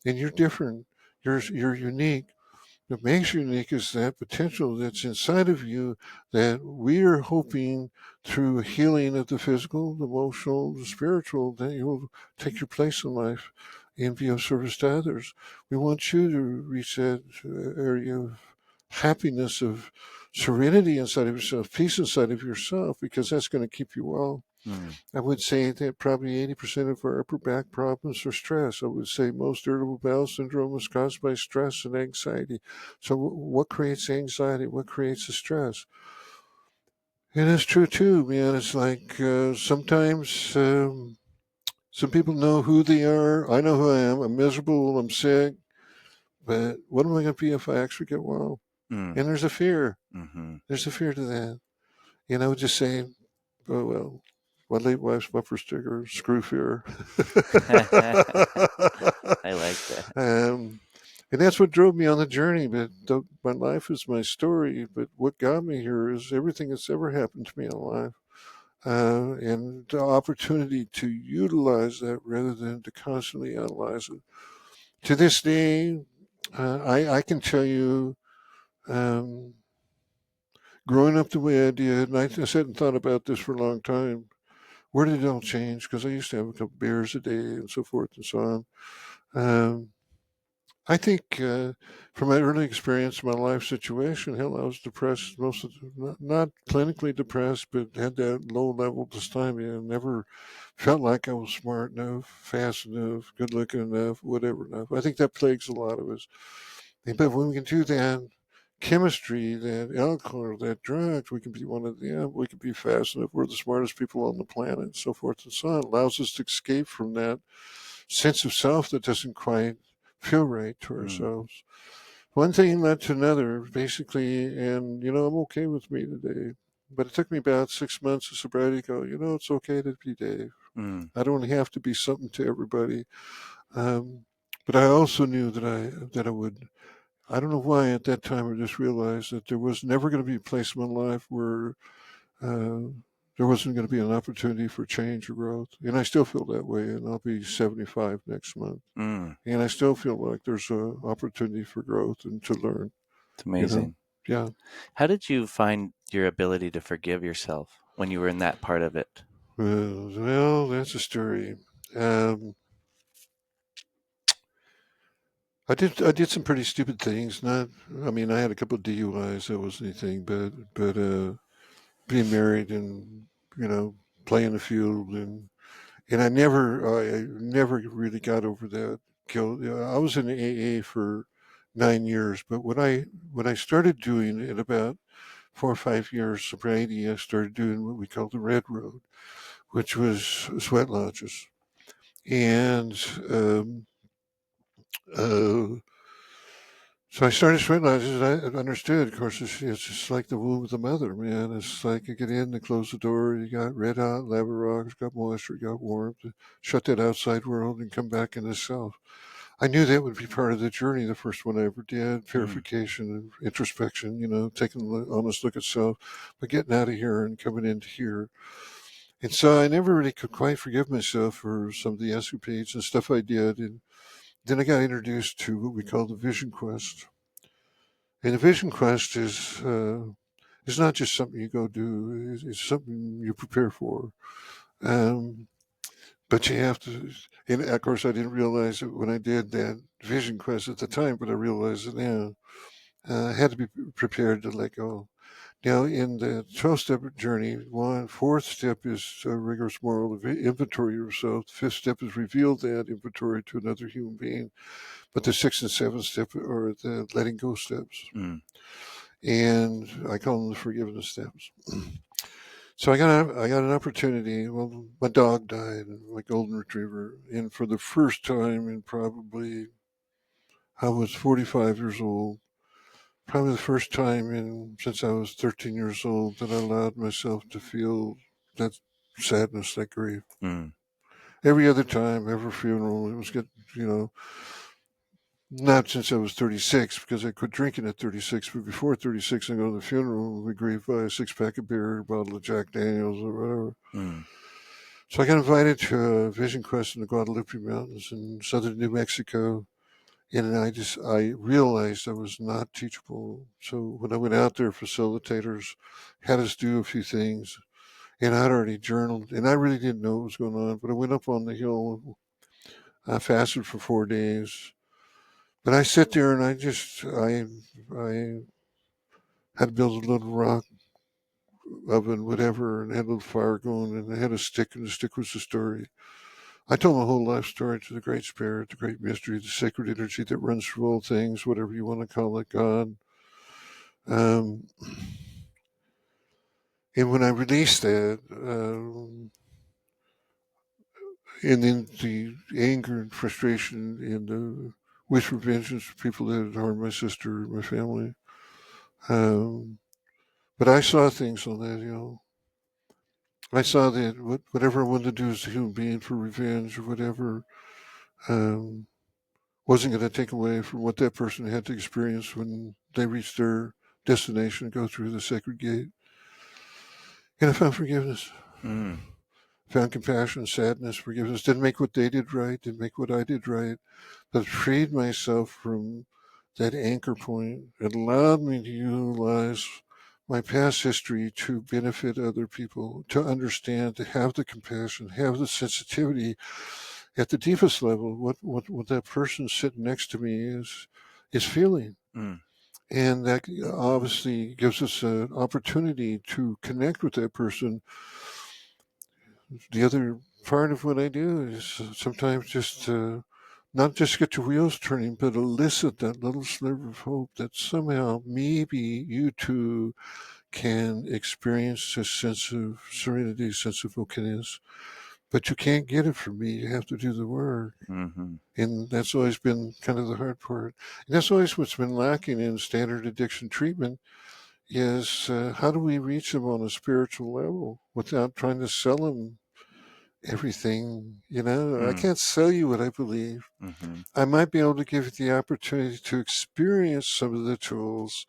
and you're different. You're unique. What makes you unique is that potential that's inside of you that we are hoping through healing of the physical, the emotional, the spiritual, that you will take your place in life and be of service to others. We want you to reach that area of happiness, of serenity inside of yourself, peace inside of yourself, because that's going to keep you well. Mm. I would say that probably 80% of our upper back problems are stress. I would say most irritable bowel syndrome is caused by stress and anxiety. So, what creates anxiety? What creates the stress? And it's true too, man. It's like sometimes some people know who they are. I know who I am. I'm miserable. I'm sick. But what am I going to be if I actually get well? Mm. And there's a fear. Mm-hmm. There's a fear to that. And I would just say, oh, well, my late wife's bumper sticker, screw fear. I like that. And that's what drove me on the journey. But my life is my story. But what got me here is everything that's ever happened to me in life. And the opportunity to utilize that rather than to constantly analyze it. To this day, I can tell you, um, growing up the way I did, and I sat and thought about this for a long time. Where did it all change? Because I used to have a couple beers a day and so forth and so on. Um, I think from my early experience, my life situation, hell, I was depressed most of not clinically depressed, but had that low level dysthymia and never felt like I was smart enough, fast enough, good looking enough, whatever enough. I think that plagues a lot of us. But when we can do that chemistry, that alcohol, that drugs, we can be one of them. We can be fast enough. We're the smartest people on the planet, and so forth and so on. It allows us to escape from that sense of self that doesn't quite feel right to Mm. ourselves. One thing led to another, basically, and I'm okay with me today. But it took me about 6 months of sobriety to go, it's okay to be Dave. Mm. I don't have to be something to everybody. Um, but I also knew that I would. I don't know why at that time I just realized that there was never going to be a place in my life where uh, there wasn't going to be an opportunity for change or growth. And I still feel that way. And I'll be 75 next month. Mm. And I still feel like there's an opportunity for growth and to learn, It's you know? amazing. Yeah. How did you find your ability to forgive yourself when you were in that part of it? Well, that's a story. Um, I did some pretty stupid things. I mean, I had a couple of DUIs. That wasn't anything, but being married and you know playing the field and I never really got over that guilt. I was in AA for 9 years, but when I started doing it about 4 or 5 years sobriety, I started doing what we call the Red Road, which was sweat lodges. And uh, so I started sweat lodges. I understood, of course, it's just like the womb of the mother, man. It's like you get in, and close the door, you got red hot lava rocks, got moisture, got warmth, shut that outside world and come back into self. I knew that would be part of the journey, the first one I ever did, Mm. purification and introspection, taking an honest look at self, but getting out of here and coming into here. And so I never really could quite forgive myself for some of the escapades and stuff I did. And then I got introduced to what we call the Vision Quest. And the Vision Quest is not just something you go do, it's something you prepare for. Um, But you have to, and of course, I didn't realize it when I did that vision quest at the time, but I realize it now. I had to be prepared to let go. Now, in the 12-step journey, fourth step is a rigorous moral inventory of yourself. The fifth step is reveal that inventory to another human being. But the sixth and seventh step are the letting go steps. Mm. And I call them the forgiveness steps. So I got an opportunity. Well, my dog died, my golden retriever, and for the first time in probably I was 45 years old. Probably the first time in since I was 13 years old that I allowed myself to feel that sadness, that grief. Mm. Every other time, every funeral, it was good. You know, not since I was 36 because I quit drinking at 36, but before 36, I go to the funeral. We grieve by a 6-pack of beer, a bottle of Jack Daniels, or whatever. Mm. So I got invited to a vision quest in the Guadalupe Mountains in southern New Mexico. And I realized I was not teachable. So when I went out there, facilitators had us do a few things. And I'd already journaled, and I really didn't know what was going on. But I went up on the hill. I fasted for 4 days. But I sit there and I had built a little rock oven, whatever, and had a little fire going, and I had a stick, and the stick was the story. I told my whole life story to the Great Spirit, the Great Mystery, the sacred energy that runs through all things, whatever you want to call it, God. Um, and when I released that, and then the anger and frustration and the wish for vengeance for people that had harmed my sister and my family. Um, but I saw things on that, you know. I saw that whatever I wanted to do as a human being for revenge or whatever um, wasn't going to take away from what that person had to experience when they reached their destination and go through the sacred gate. And I found forgiveness, Mm. found compassion, sadness, forgiveness. Didn't make what they did right, didn't make what I did right, but freed myself from that anchor point. It allowed me to utilize my past history to benefit other people, to understand, to have the compassion, have the sensitivity at the deepest level, what that person sitting next to me is feeling. Mm. And that obviously gives us an opportunity to connect with that person. The other part of what I do is sometimes just not just get your wheels turning, but elicit that little sliver of hope that somehow maybe you too can experience a sense of serenity, a sense of okayness. But you can't get it from me. You have to do the work. Mm-hmm. And that's always been kind of the hard part. And that's always what's been lacking in standard addiction treatment is how do we reach them on a spiritual level without trying to sell them everything? You know, I Mm. can't sell you what I believe. Mm-hmm. I might be able to give you the opportunity to experience some of the tools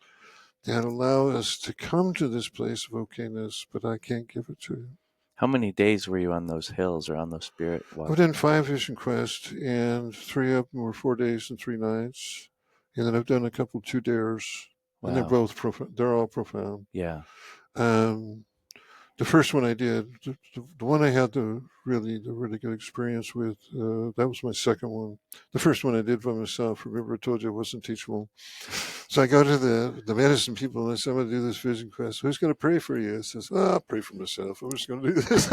that allow us to come to this place of okayness, but I can't give it to you. How many days were you on those hills or on those spirit I've walks? done 5 vision quests, and 3 of them were 4 days and 3 nights. And then I've done a couple 2 dares, and they're Wow. both they're all profound. Yeah. Um, the first one I did, the one I had the really good experience with, that was my second one. The first one I did by myself. Remember, I told you I wasn't teachable. So I go to the medicine people and I say, I'm going to do this vision quest. Who's going to pray for you? I says, oh, I'll pray for myself. I'm just going to do this.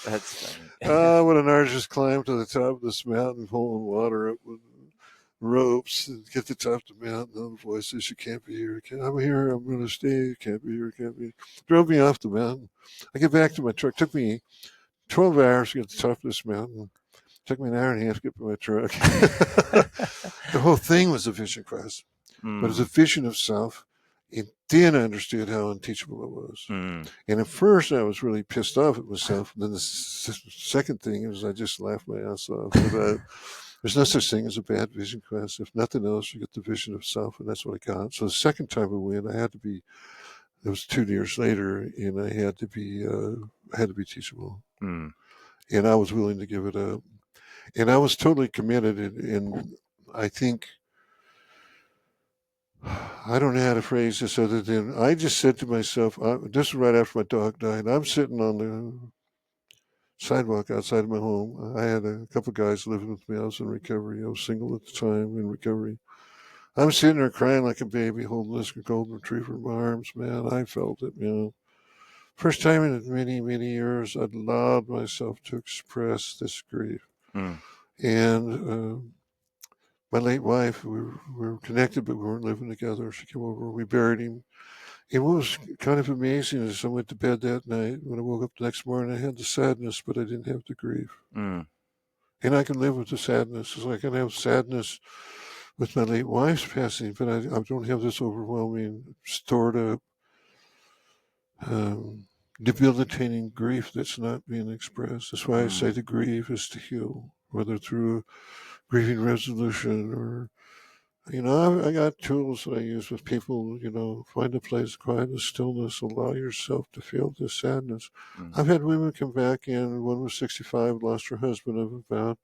That's funny. What an arduous climb to the top of this mountain, pulling water up with ropes and get to the top of the mountain. And the voice says, you can't be here. I'm here. I'm going to stay. You can't be here. Can't be. Drove me off the mountain. I get back to my truck. Took me 12 hours to get to the top of this mountain. Took me an hour and a half to get to my truck. The whole thing was a vision quest, but it was a Mm. vision of self. And then I understood how unteachable it was. Mm. And at first, I was really pissed off at myself. And then the second thing is, I just laughed my ass off. But, there's no such thing as a bad vision quest. If nothing else, you get the vision of self, and that's what I got. So the second time I went, I had to be. It was 2 years later, and I had to be. I had to be teachable, Mm. and I was willing to give it up. And I was totally committed. And I think I don't know how to phrase this other than I just said to myself, this is right after my dog died. I'm sitting on the sidewalk outside of my home. I had a couple of guys living with me. I was in recovery. I was single at the time in recovery. I'm sitting there crying like a baby, holding this golden retriever in my arms. Man, I felt it, you know. First time in many, many years, I'd allowed myself to express this grief. Mm. And my late wife, we were connected, but we weren't living together. She came over, we buried him. It was kind of amazing as I went to bed that night. When I woke up the next morning, I had the sadness, but I didn't have the grief. Mm. And I can live with the sadness. It's like I can have sadness with my late wife's passing, but I don't have this overwhelming, stored up, um, debilitating grief that's not being expressed. That's why I say Mm. to grieve is to heal, whether through grieving resolution or, you know, I got tools that I use with people, you know, find a place, quiet and stillness, allow yourself to feel this sadness. Mm. I've had women come back in, one was 65, lost her husband of about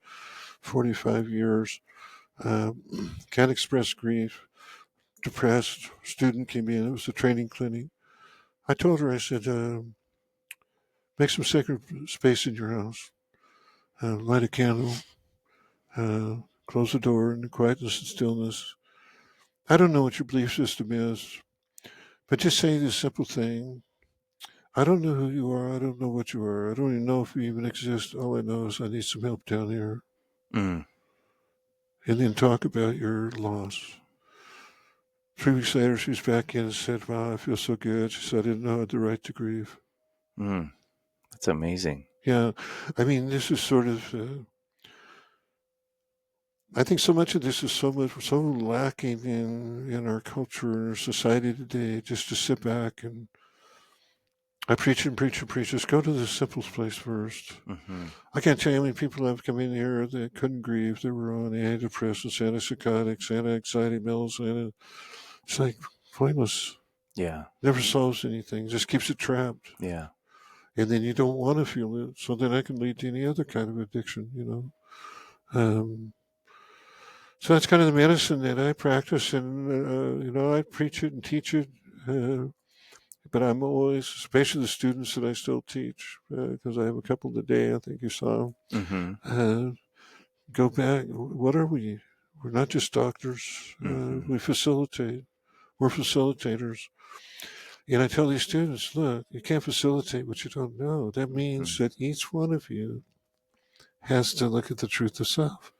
45 years, can't express grief, depressed, student came in, it was a training clinic. I told her, I said, make some sacred space in your house, light a candle, close the door in the quietness and stillness. I don't know what your belief system is, but just say this simple thing. I don't know who you are. I don't know what you are. I don't even know if you even exist. All I know is I need some help down here. Mm. And then talk about your loss. 3 weeks later, she was back in and said, wow, I feel so good. She said, I didn't know I had the right to grieve. Mm. That's amazing. Yeah, I mean, this is sort of, I think so much of this is so lacking in our culture and our society today, just to sit back and I preach and preach and preach. Just go to the simplest place first. Mm-hmm. I can't tell you how many people have come in here that couldn't grieve. They were on antidepressants, antipsychotics, anti-anxiety pills, and it's like pointless. Yeah. Never solves anything. Just keeps it trapped. Yeah. And then you don't want to feel it. So then that can lead to any other kind of addiction, you know. So that's kind of the medicine that I practice, and you know, I preach it and teach it. But I'm always, especially the students that I still teach, because I have a couple today. I think you saw. Mm-hmm. Uh, go back. What are we? We're not just doctors. Mm-hmm. We facilitate. We're facilitators. And I tell these students, look, you can't facilitate what you don't know. That means Mm. that each one of you has to look at the truth of self.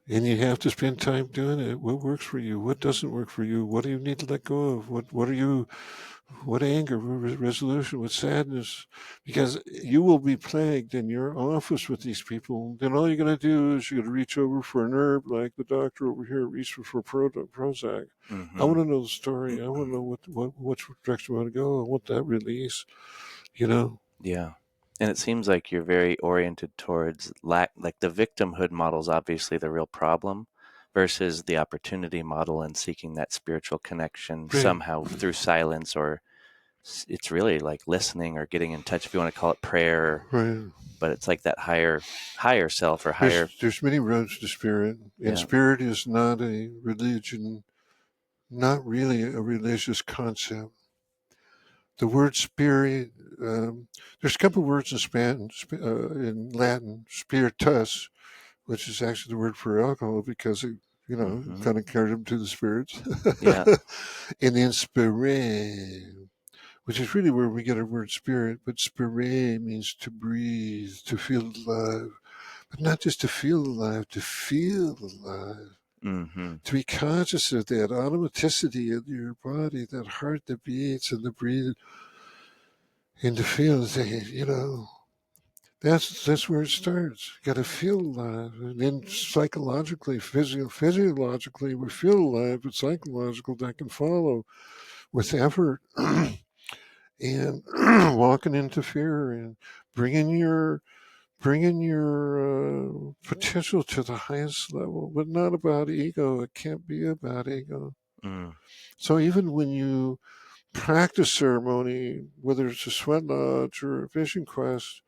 And you have to spend time doing it. What works for you? What doesn't work for you? What do you need to let go of? What are you? What anger? What resolution? What sadness? Because you will be plagued in your office with these people. Then all you're going to do is you're going to reach over for an herb, like the doctor over here reached for Prozac. I Mm-hmm. want to know the story. I want to know which direction I want to go. I want that release. You know. Yeah. And it seems like you're very oriented towards like the victimhood model is obviously the real problem versus the opportunity model and seeking that spiritual connection Right. somehow through silence or it's really like listening or getting in touch if you want to call it prayer, Right. but it's like that higher self or higher. There's many roads to spirit, and Yeah. spirit is not a religion, not really a religious concept. The word spirit, there's a couple of words in in Latin, spiritus, which is actually the word for alcohol because it, you know, Mm-hmm. kind of carried them to the spirits. Yeah. And then spire, which is really where we get our word spirit, but spire means to breathe, to feel alive, but not just to feel alive, to feel alive. Mm-hmm. To be conscious of that automaticity in your body, that heart that beats and the breathe, and to feel that, you know, that's where it starts. You got to feel alive, and then psychologically, physiologically, we feel alive, but psychological that can follow with effort and walking into fear and bringing your potential to the highest level, but not about ego. It can't be about ego. Mm. So even when you practice ceremony, whether it's a sweat lodge or a vision quest,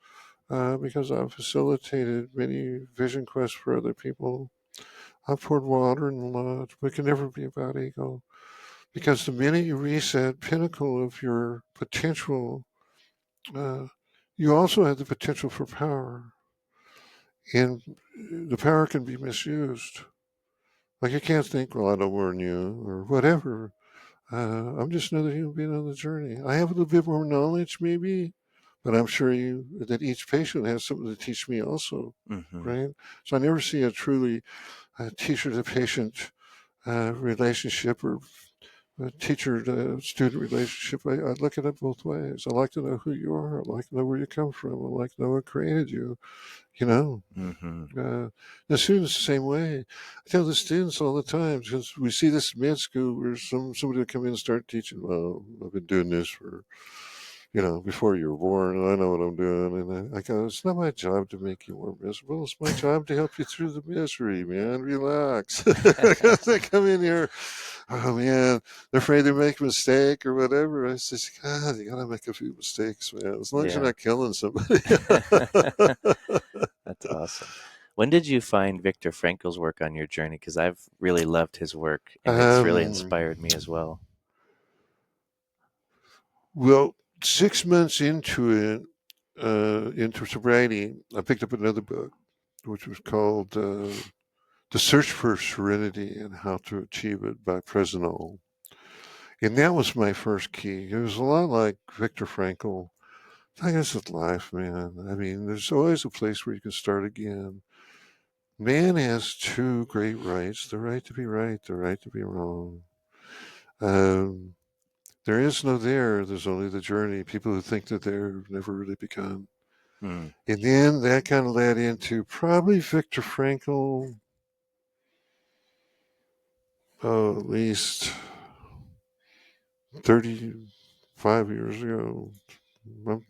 because I've facilitated many vision quests for other people, I've poured water in the lodge, but it can never be about ego. Because the minute you reach that pinnacle of your potential, uh, you also have the potential for power, and the power can be misused. Like you can't think, well, I don't warn you, or whatever. I'm just another human being on the journey. I have a little bit more knowledge, maybe, but I'm sure that each patient has something to teach me also, Mm-hmm. right? So I never see a truly teacher to patient relationship or a teacher to student relationship. I look at it both ways. I like to know who you are. I like to know where you come from. I like to know what created you. You know, Mm-hmm. the students the same way. I tell the students all the time because we see this in med school where somebody will come in and start teaching. Well, I've been doing this for before you were born, and I know what I'm doing. And I go, it's not my job to make you more miserable. It's my job to help you through the misery, man. Relax. They come in here, oh man, they're afraid they make a mistake or whatever. I says, God, you gotta make a few mistakes, man. As long as you're Yeah. not killing somebody. That's awesome. When did you find Viktor Frankl's work on your journey? Because I've really loved his work and it's really um, inspired me as well. well, 6 months into sobriety, I picked up another book, which was called The Search for Serenity and How to Achieve It by Fresnel. And that was my first key. It was a lot like Viktor Frankl. I guess it's life, man. I mean, there's always a place where you can start again. Man has two great rights: the right to be right, the right to be wrong. Um, there is no there, there's only the journey. People who think that they're never really begun. Mm, And then that kind of led into probably Viktor Frankl, at least 35 years ago. I'm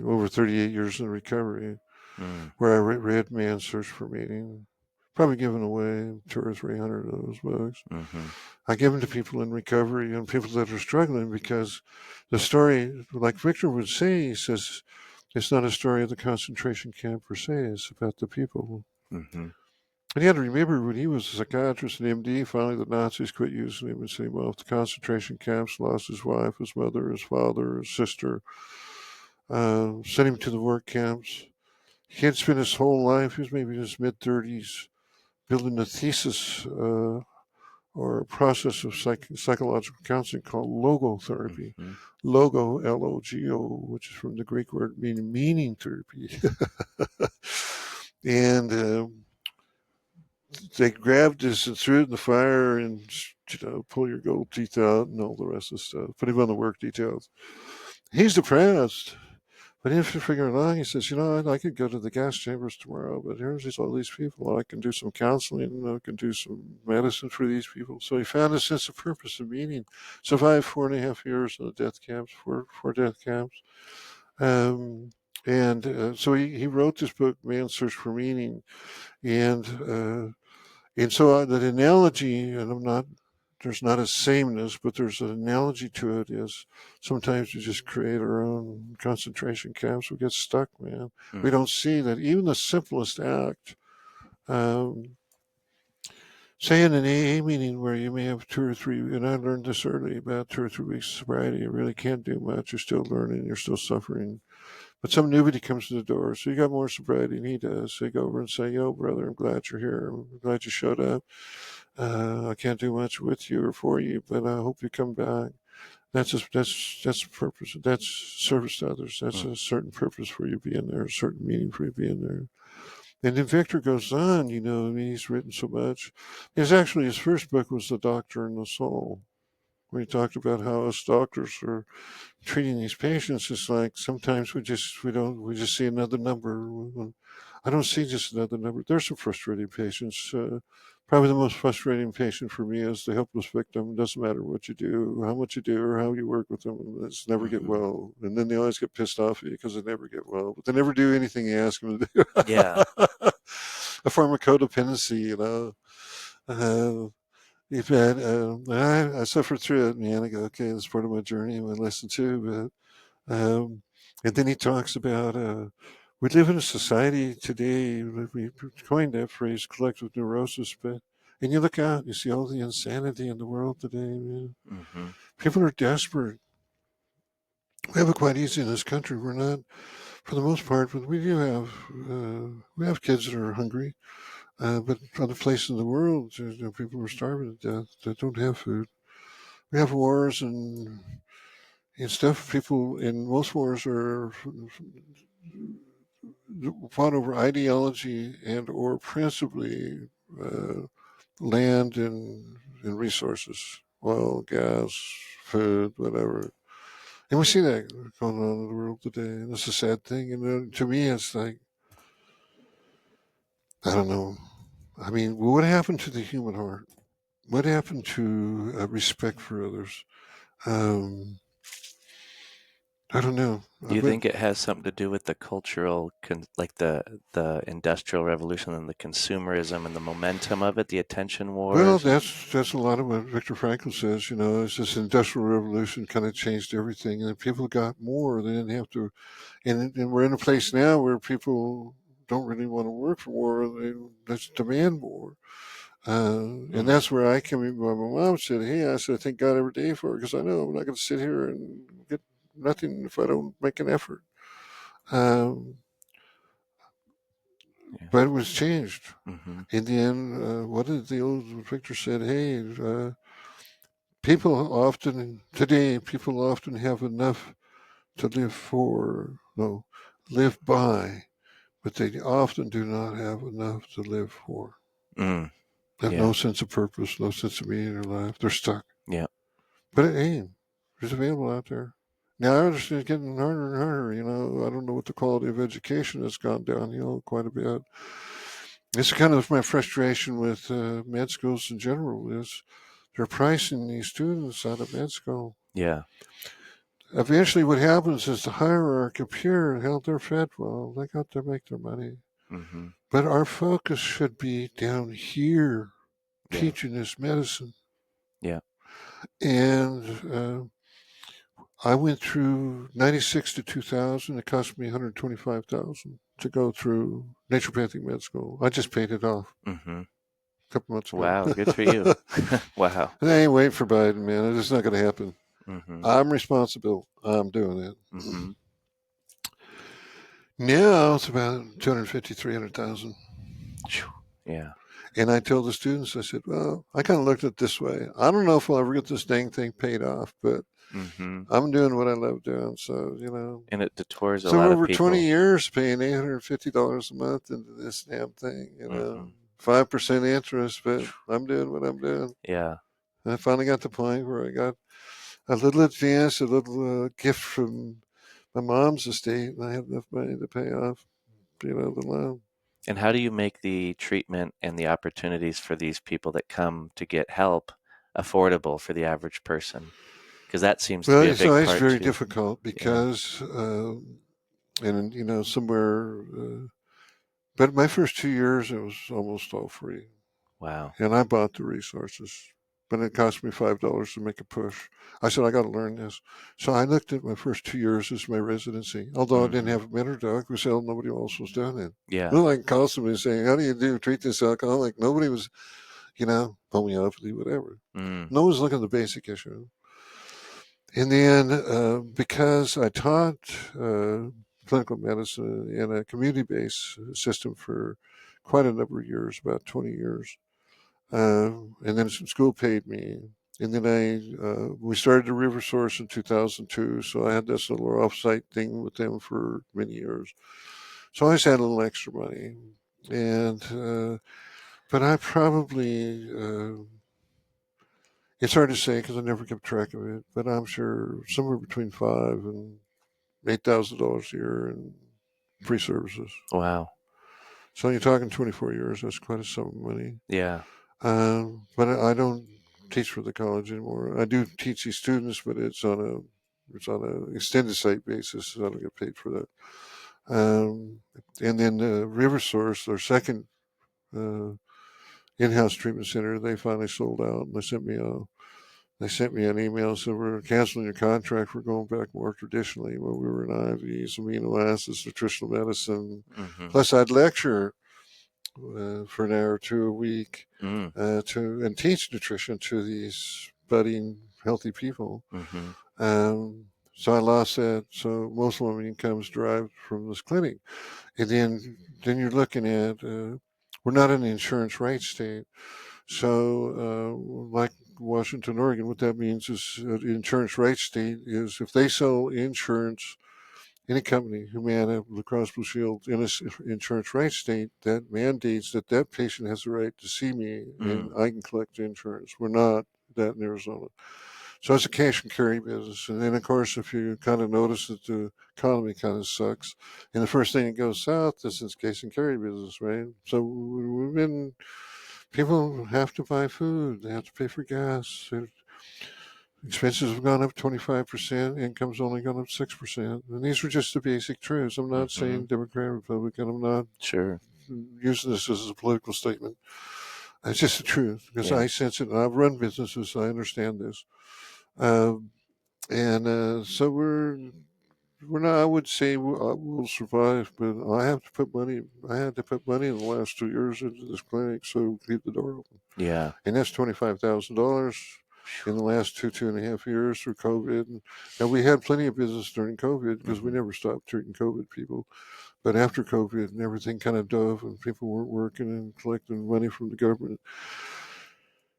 over 38 years in recovery, mm, where I read Man's Search for Meaning. Probably given away 200 or 300 of those books. mm-hmm, I give them to people in recovery and people that are struggling because the story, like Victor would say, he says, it's not a story of the concentration camp per se, it's about the people. mm-hmm, And you had to remember when he was a psychiatrist and MD, finally the Nazis quit using him and sent him off to concentration camps, lost his wife, his mother, his father, his sister, sent him to the work camps. He had spent his whole life, he was maybe in his mid 30s, building a thesis or a process of psychological counseling called logotherapy. mm-hmm, Logo, Logo, which is from the Greek word meaning meaning therapy. And they grabbed us and threw it in the fire and, pull your gold teeth out and all the rest of the stuff. Put him on the work details. He's depressed. But after figuring it out, he says, I could go to the gas chambers tomorrow, but here's all these people. I can do some counseling. I can do some medicine for these people. So he found a sense of purpose and meaning. Survived 4.5 years in the death camps, four death camps. Um, and so he wrote this book, Man's Search for Meaning. And so that analogy, and there's not a sameness, but there's an analogy to it is sometimes we just create our own concentration camps. We get stuck, man. We mm, don't see that even the simplest act, um, say in an AA meeting where you may have 2 or 3, and I learned this early, about 2 or 3 weeks of sobriety, you really can't do much. You're still learning, you're still suffering. But some newbie comes to the door, so you got more sobriety than he does. So you go over and say, brother, I'm glad you're here. I'm glad you showed up. I can't do much with you or for you, but I hope you come back. That's purpose. That's service to others. That's mm, a certain purpose for you being there, a certain meaning for you being there. And then Victor goes on, I mean, he's written so much. His first book was The Doctor and the Soul, where he talked about how us doctors are treating these patients. It's like sometimes we just see another number. I don't see just another number. There's some frustrating patients. Probably the most frustrating patient for me is the helpless victim. It doesn't matter what you do, how much you do, or how you work with them. It's never get mm-hmm. well. And then they always get pissed off at you because they never get well. But they never do anything you ask them to do. Yeah. A form of codependency. Uh, You've had, I suffered through it, man. I go, okay, that's part of my journey, my lesson too. And then he talks about we live in a society today. We coined that phrase, collective neurosis. But and you look out, you see all the insanity in the world today. Man. Mm-hmm, People are desperate. We have it quite easy in this country. We're not. for the most part, but we have kids that are hungry. But other places in the world, people are starving to death that don't have food. We have wars and stuff. People in most wars are fought over ideology and or principally uh, land and resources, oil, gas, food, whatever. And we see that going on in the world today, and it's a sad thing. And to me, it's like, I don't know. I mean, what happened to the human heart? What happened to respect for others? Um, I don't know. Do you But think it has something to do with the cultural, like the industrial revolution and the consumerism and the momentum of it, the attention well, wars? And that's a lot of what Viktor Frankl says. You know, is this industrial revolution kind of changed everything, and people got more. They didn't have to, and we're in a place now where people don't really want to work for more. They just demand more. And mm, that's where I came in. My mom said, "Hey, I said, I thank God every day for it because I know I'm not going to sit here and get nothing if I don't make an effort." Um, yeah. but it was changed. Hmm. In the end, what did the old Victor said? Hey, people often have enough to live for, no, live by, but they often do not have enough to live for. Mm, They have yeah. no sense of purpose, no sense of meaning in their life. They're stuck. Yeah. But it ain't. It's available out there. Now, I understand it's getting harder and harder. You know, I don't know what the quality of education has gone downhill quite a bit. It's kind of my frustration with med schools in general is they're pricing these students out of med school. Yeah. Eventually, what happens is the hierarchy up here, hell, they're fed well. They got to make their money. Hmm. But our focus should be down here, Yeah. teaching this medicine. Yeah. And I went through 96 to 2000. It cost me 125,000 to go through naturopathic med school. I just paid it off Hmm. a couple months ago. Wow. Good for you. Wow. I ain't waiting for Biden, man. It's just not going to happen. Hmm. I'm responsible. I'm doing it. Hmm. Now it's about 250, 300,000. Yeah. And I told the students, I said, well, I kind of looked at it this way. I don't know if I'll ever get this dang thing paid off, but Hmm. I'm doing what I love doing. So, you know, And it detours a so lot of over 20 people. years paying $850 a month into this damn thing, you know, Hmm. 5% interest, but I'm doing what I'm doing. Yeah. And I finally got to the point where I got a little advance, a little gift from my mom's estate, and I had enough money to pay off, you know, the loan. And how do you make the treatment and the opportunities for these people that come to get help affordable for the average person? Because that seems to Well, be a it's big always part very too. difficult Yeah. because, and you know, somewhere, but my first 2 years, it was almost all free. Wow. And I bought the resources, but it cost me $5 to make a push. I said, I got to learn this. So I looked at my first 2 years as my residency. Although I didn't Hmm. have a mentor doc, because hell, nobody else was doing it. It Yeah. was like constantly saying, how do you treat this alcoholic? Nobody was, you know, homeopathy, whatever. Mm. No one's looking at the basic issue. In the end, because I taught clinical medicine in a community-based system for quite a number of years, about 20 years, and then school paid me. And then we started the River Source in 2002. So I had this little offsite thing with them for many years. So I always had a little extra money. And, but I probably, it's hard to say because I never kept track of it, but I'm sure somewhere between five and $8,000 a year in free services. Wow. So you're talking 24 years. That's quite a sum of money. Yeah. But I don't teach for the college anymore. I do teach these students, but it's on a extended site basis. So I don't get paid for that. And then River Source, their second uh, in-house treatment center, they finally sold out, and they sent me an email said we're canceling your contract. We're going back more traditionally. Well, we were in IVs, amino acids, nutritional medicine. Hmm. Plus, I'd lecture for an hour or two a week Mm. to and teach nutrition to these budding healthy people. Hmm. Um, So I lost that. So most of my income is derived from this clinic. And then you're looking at, we're not in the insurance right state. So, like Washington, Oregon, what that means is the insurance right state is if they sell insurance, any company, Humana, Blue Cross Blue Shield, in a insurance right state, that mandates that that patient has the right to see me and Mm. I can collect the insurance. We're not that in Arizona. So it's a cash and carry business. And then, of course, if you kind of notice that the economy kind of sucks, and the first thing that goes south is this cash and carry business, right? So we've been, people have to buy food, they have to pay for gas. Expenses have gone up 25%, income's only gone up 6%. And these are just the basic truths. I'm not Mm-hmm. saying Democrat, Republican, I'm not Sure. using this as a political statement. It's just the truth because Yeah. I sense it and I've run businesses, so I understand this. Um, and so we're not. I would say we'll survive, but I have to put money. I had to put money in the last 2 years into this clinic, so keep the door open, Yeah. and that's $25,000 in Phew. the last two and a half years through COVID. And we had plenty of business during COVID because we Mm-hmm. never stopped treating COVID people. But after COVID and everything kind of dove, and people weren't working and collecting money from the government.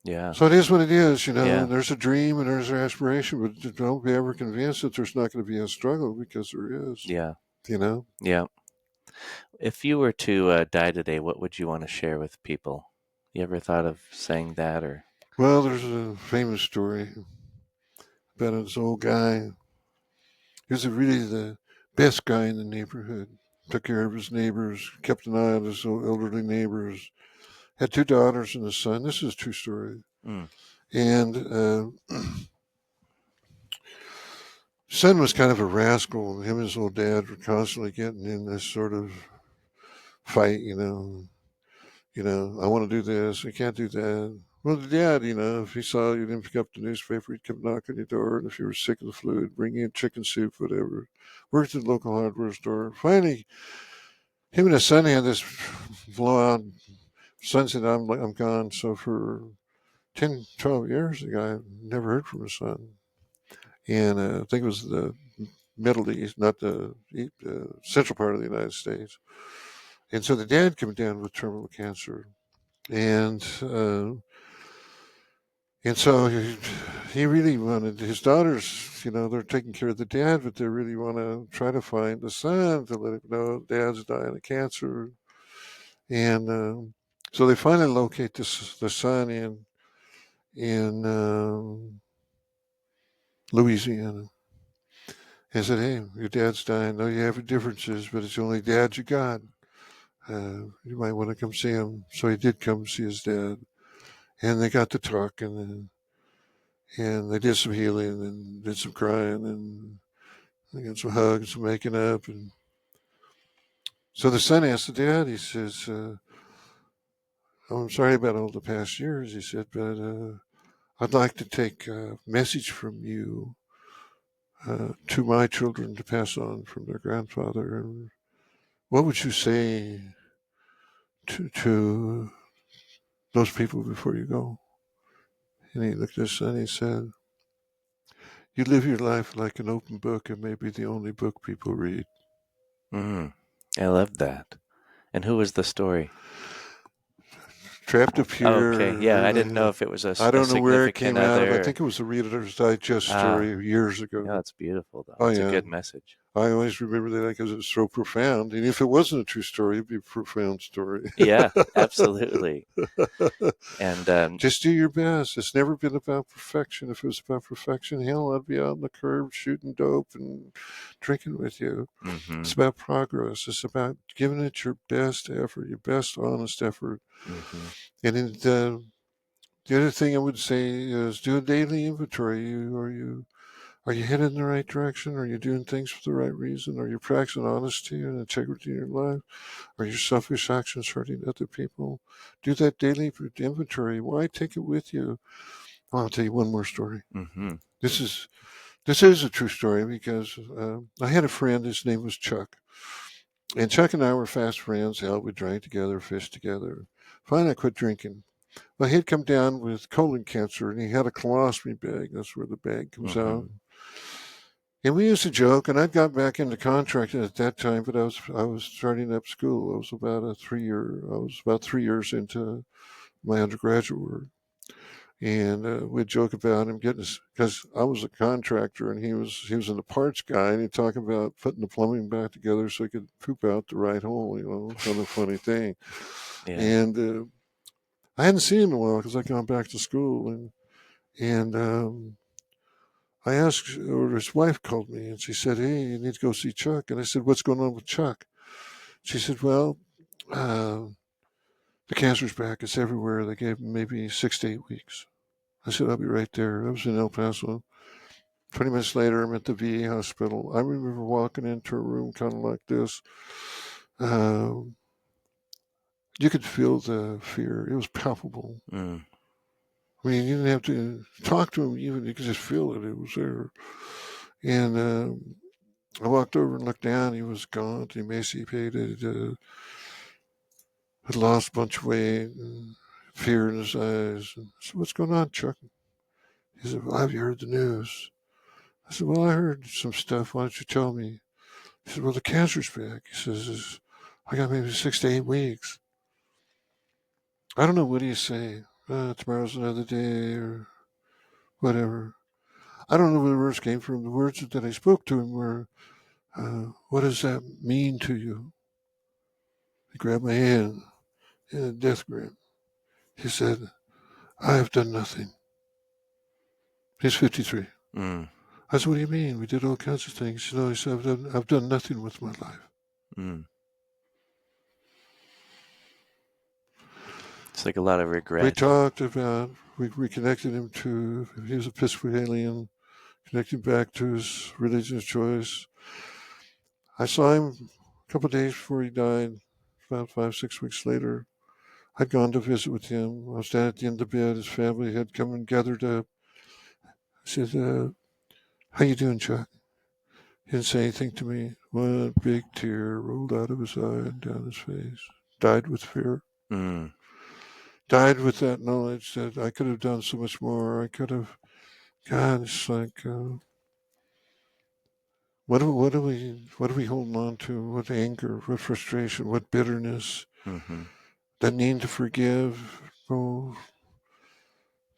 Yeah. So it is what it is, Yeah. and there's a dream and there's an aspiration, but don't be ever convinced that there's not going to be a struggle because there is, Yeah. you know. Yeah. If you were to die today, what would you want to share with people? You ever thought of saying that or? Well, there's a famous story about this old guy. He was really the best guy in the neighborhood. Took care of his neighbors, kept an eye on his elderly neighbors. Had two daughters and a son. This is a true story. Mm. And son was kind of a rascal. Him and his old dad were constantly getting in this sort of fight. I want to do this. I can't do that. Well, the dad, if he saw you didn't pick up the newspaper, he'd come knock on your door. And if you were sick of the flu, he'd bring you chicken soup, whatever. Worked at the local hardware store. Finally, him and his son had this blowout. Son said, I'm gone. So for 10, 12 years, the guy never heard from his son. And I think it was the Middle East, not the central part of the United States. And so the dad came down with terminal cancer. And And so he really wanted his daughters, they're taking care of the dad, but they really want to try to find the son to let him know dad's dying of cancer. And so they finally locate the son in Louisiana. And said, "Hey, your dad's dying. No, you have differences, but it's the only dad you got. You might want to come see him." So he did come see his dad, and they got to talking, and they did some healing and did some crying and they got some hugs, some making up, and so the son asked the dad. He says, "Oh, I'm sorry about all the past years." He said, "But I'd like to take a message from you to my children to pass on from their grandfather. And what would you say to those people before you go?" And he looked at his son. And he said, "You live your life like an open book, and maybe the only book people read." Mm. I love that. And who was the story? Trapped up Okay. Yeah, I didn't know here. if it was I a don't know where it significant came out of. I other. think it was a Reader's Digest Ah, story years yeah, ago. that's beautiful, though. Oh It's a yeah, good message. I always remember that because it's so profound. And if it wasn't a true story, it'd be a profound story. Yeah, absolutely. And Just do your best. It's never been about perfection. If it was about perfection, hell, I'd be out on the curb shooting dope and drinking with you. mm-hmm, It's about progress. It's about giving it your best effort, your best honest effort. mm-hmm, And the other thing I would say is do a daily inventory. Are you headed in the right direction? Are you doing things for the right reason? Are you practicing honesty and integrity in your life? Are your selfish actions hurting other people? Do that daily inventory. Why take it with you? I'll tell you one more story. mm-hmm. This is this is a true story because I had a friend. His name was Chuck, and Chuck and I were fast friends. Hell, we drank together, fished together. Finally, I quit drinking. Well, he'd come down with colon cancer, and he had a colostomy bag. That's where the bag comes Mm-hmm. out. And we used to joke, and I got back into contracting at that time, but I was starting up school. I was about 3 years into my undergraduate work, and we'd joke about him getting because I was a contractor and he was in the parts guy, and he'd talk about putting the plumbing back together so he could poop out the right hole. Kind of funny thing. Yeah. And I hadn't seen him in a while because I'd gone back to school, and I asked, or his wife called me, and she said, "Hey, you need to go see Chuck." And I said, "What's going on with Chuck?" She said, "Well, uh, the cancer's back. It's everywhere. They gave him maybe 6 to 8 weeks." I said, "I'll be right there." I was in El Paso. 20 minutes later, I'm at the VA hospital. I remember walking into a room kind of like this. Um, you could feel the fear. It was palpable. Mm. I mean, you didn't have to talk to him, even you could just feel it. It was there. And I walked over and looked down. He was gaunt, emaciated, had lost a bunch of weight, and fear in his eyes. And I said, "What's going on, Chuck?" He said, "Well, have you heard the news?" I said, "Well, I heard some stuff. Why don't you tell me?" He said, "Well, the cancer's back." He says, "I got maybe 6 to 8 weeks." I don't know, what do you say? Tomorrow's another day or whatever. I don't know where the words came from. The words that I spoke to him were, "What does that mean to you?" He grabbed my hand in a death grip. He said, "I have done nothing." He's 53. Mm. I said, "What do you mean? We did all kinds of things." He said, "I've done nothing with my life." Mm. It's like a lot of We regret. talked about, we reconnected him to, he was Episcopalian, connected back to his religious choice. I saw him a couple of days before he died, about 5, 6 weeks later. I'd gone to visit with him. I was down at the end of the bed. His family had come and gathered up. I said, "How you doing, Chuck?" He didn't say anything to me. One big tear rolled out of his eye and down his face. Died with fear. Mm. Died with that knowledge that I could have done so much more. I could have. God, it's like, what are we holding on to? What anger? What frustration? What bitterness? Mm-hmm. That need to forgive. Oh,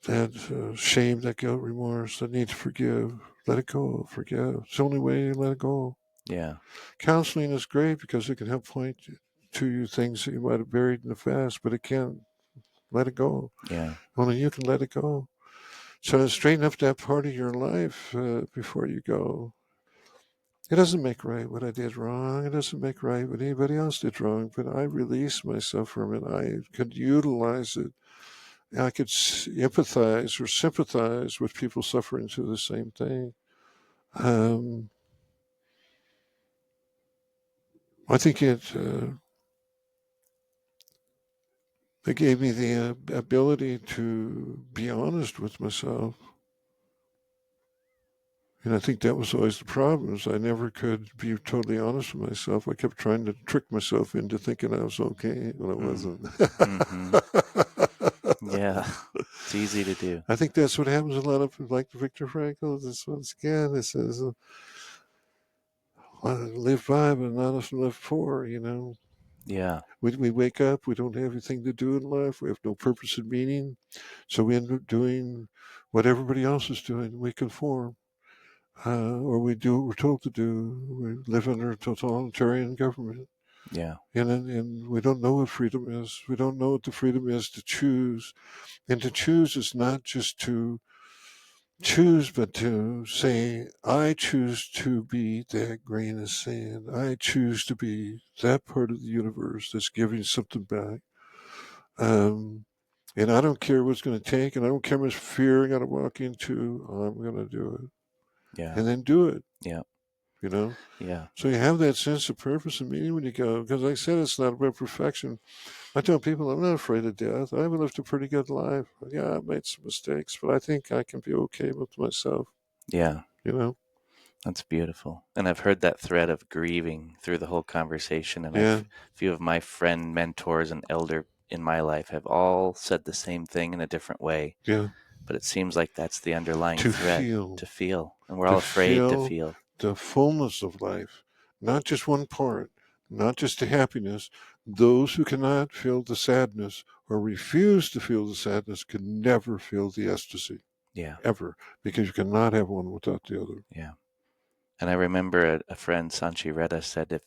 that shame, that guilt, remorse. That need to forgive. Let it go. Forgive. It's the only way you let it go. Yeah. Counseling is great because it can help point to you things that you might have buried in the past, but it can't let it go. Yeah. Only you can let it go. So straighten up that part of your life before you go. It doesn't make right what I did wrong. It doesn't make right what anybody else did wrong, but I released myself from it. I could utilize it. I could empathize or sympathize with people suffering through the same thing. Um, I think it gave me the ability to be honest with myself. And I think that was always the problem, is I never could be totally honest with myself. I kept trying to trick myself into thinking I was okay when I Mm. wasn't. Mm-hmm. Yeah. It's easy to do. I think that's what happens a lot of, like Viktor Frankl. This once again, it says, "Live by, but not live for." Yeah. We wake up, we don't have anything to do in life, we have no purpose and meaning, so we end up doing what everybody else is doing. We conform, or we do what we're told to do. We live under a totalitarian government, Yeah. and we don't know what freedom is. We don't know what the freedom is to choose, and to choose is not just to choose, but to say, "I choose to be that grain of sand. I choose to be that part of the universe that's giving something back." Um, and I don't care what it's going to take, and I don't care how much fear I got to walk into. I'm going to do it, Yeah. and then do it. Yeah. You know. Yeah. So you have that sense of purpose and meaning when you go. Because like I said, it's not about perfection. I tell people I'm not afraid of death. I've lived a pretty good life. Yeah, I made some mistakes, but I think I can be okay with myself. Yeah. You know. That's beautiful. And I've heard that thread of grieving through the whole conversation. And Yeah. I've a few of my friend mentors and elder in my life have all said the same thing in a different way. Yeah. But it seems like that's the underlying To thread, feel. to feel. And we're To all afraid to feel feel. the fullness of life, not just one part, not just the happiness. Those who cannot feel the sadness or refuse to feel the sadness can never feel the ecstasy. Yeah. Ever. Because you cannot have one without the other. Yeah. And I remember a friend, Sanchi Redda, said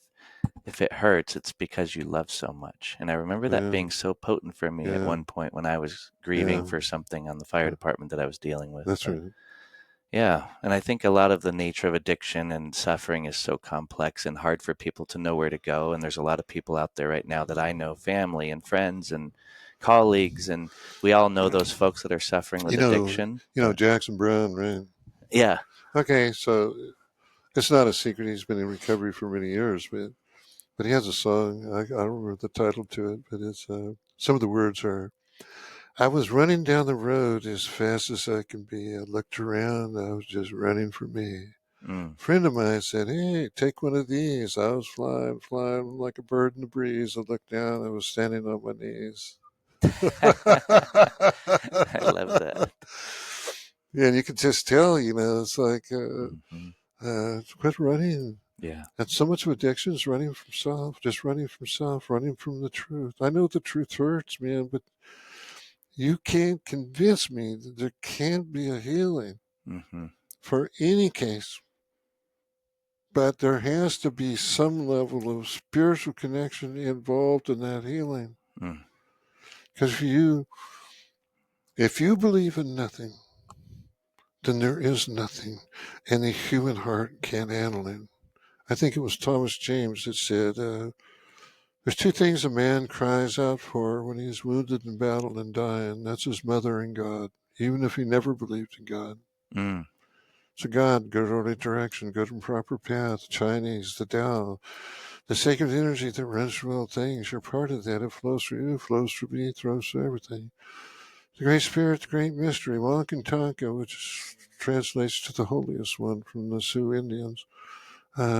if it hurts, it's because you love so much. And I remember that being so potent for me at one point when I was grieving for something on the fire department that I was dealing with. That's right. Yeah. And I think a lot of the nature of addiction and suffering is so complex and hard for people to know where to go. And there's a lot of people out there right now that I know, family and friends and colleagues, and we all know those folks that are suffering with addiction. Jackson Brown, right? Yeah. Okay, so it's not a secret. He's been in recovery for many years, but he has a song. I don't remember the title to it, but it's some of the words are, I was running down the road as fast as I can be. I looked around. I was just running for me. A friend of mine said, hey, take one of these. I was flying like a bird in the breeze. I looked down. I was standing on my knees. I love that. Yeah, and you can just tell, it's like, quit running. Yeah. And so much of addiction is running from self, just running from self, running from the truth. I know the truth hurts, man, but you can't convince me that there can't be a healing for any case. But there has to be some level of spiritual connection involved in that healing. Because if you believe in nothing, then there is nothing, and the human heart can't handle it. I think it was Thomas James that said, there's two things a man cries out for when he's wounded in battle and dying. That's his mother and God, even if he never believed in God. So God, good orderly direction, good and proper path, Chinese, the Tao, the sacred energy that runs through all things. You're part of that. It flows through you, flows through me, flows through everything. The Great Spirit, the Great Mystery, Wakantanka, which translates to the holiest one from the Sioux Indians.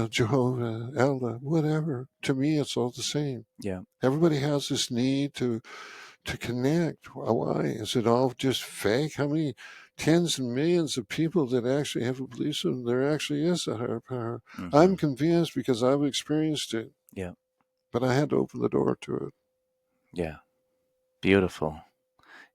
Jehovah, Allah, whatever. To me, it's all the same. Yeah. Everybody has this need to connect. Why? Is it all just fake? How many tens and millions of people that actually have a belief system? There actually is a higher power. I'm convinced because I've experienced it. Yeah. But I had to open the door to it. Yeah. Beautiful.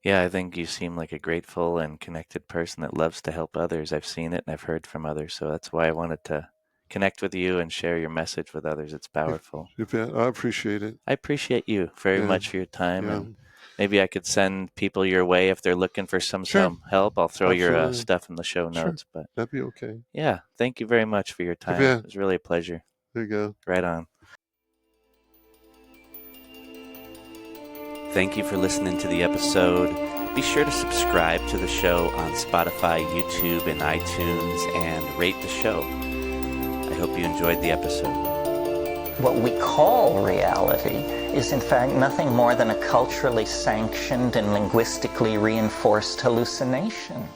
Yeah, I think you seem like a grateful and connected person that loves to help others. I've seen it and I've heard from others. So that's why I wanted to connect with you and share your message with others. It's powerful. I appreciate it. I appreciate you very much for your time. And maybe I could send people your way if they're looking for some help. I'll throw your stuff in the show notes. But that'd be okay. Yeah, thank you very much for your time. It was really a pleasure. There you go. Right on. Thank you for listening to the episode. Be sure to subscribe to the show on Spotify, YouTube, and iTunes, and rate the show. I hope you enjoyed the episode. What we call reality is in fact nothing more than a culturally sanctioned and linguistically reinforced hallucination.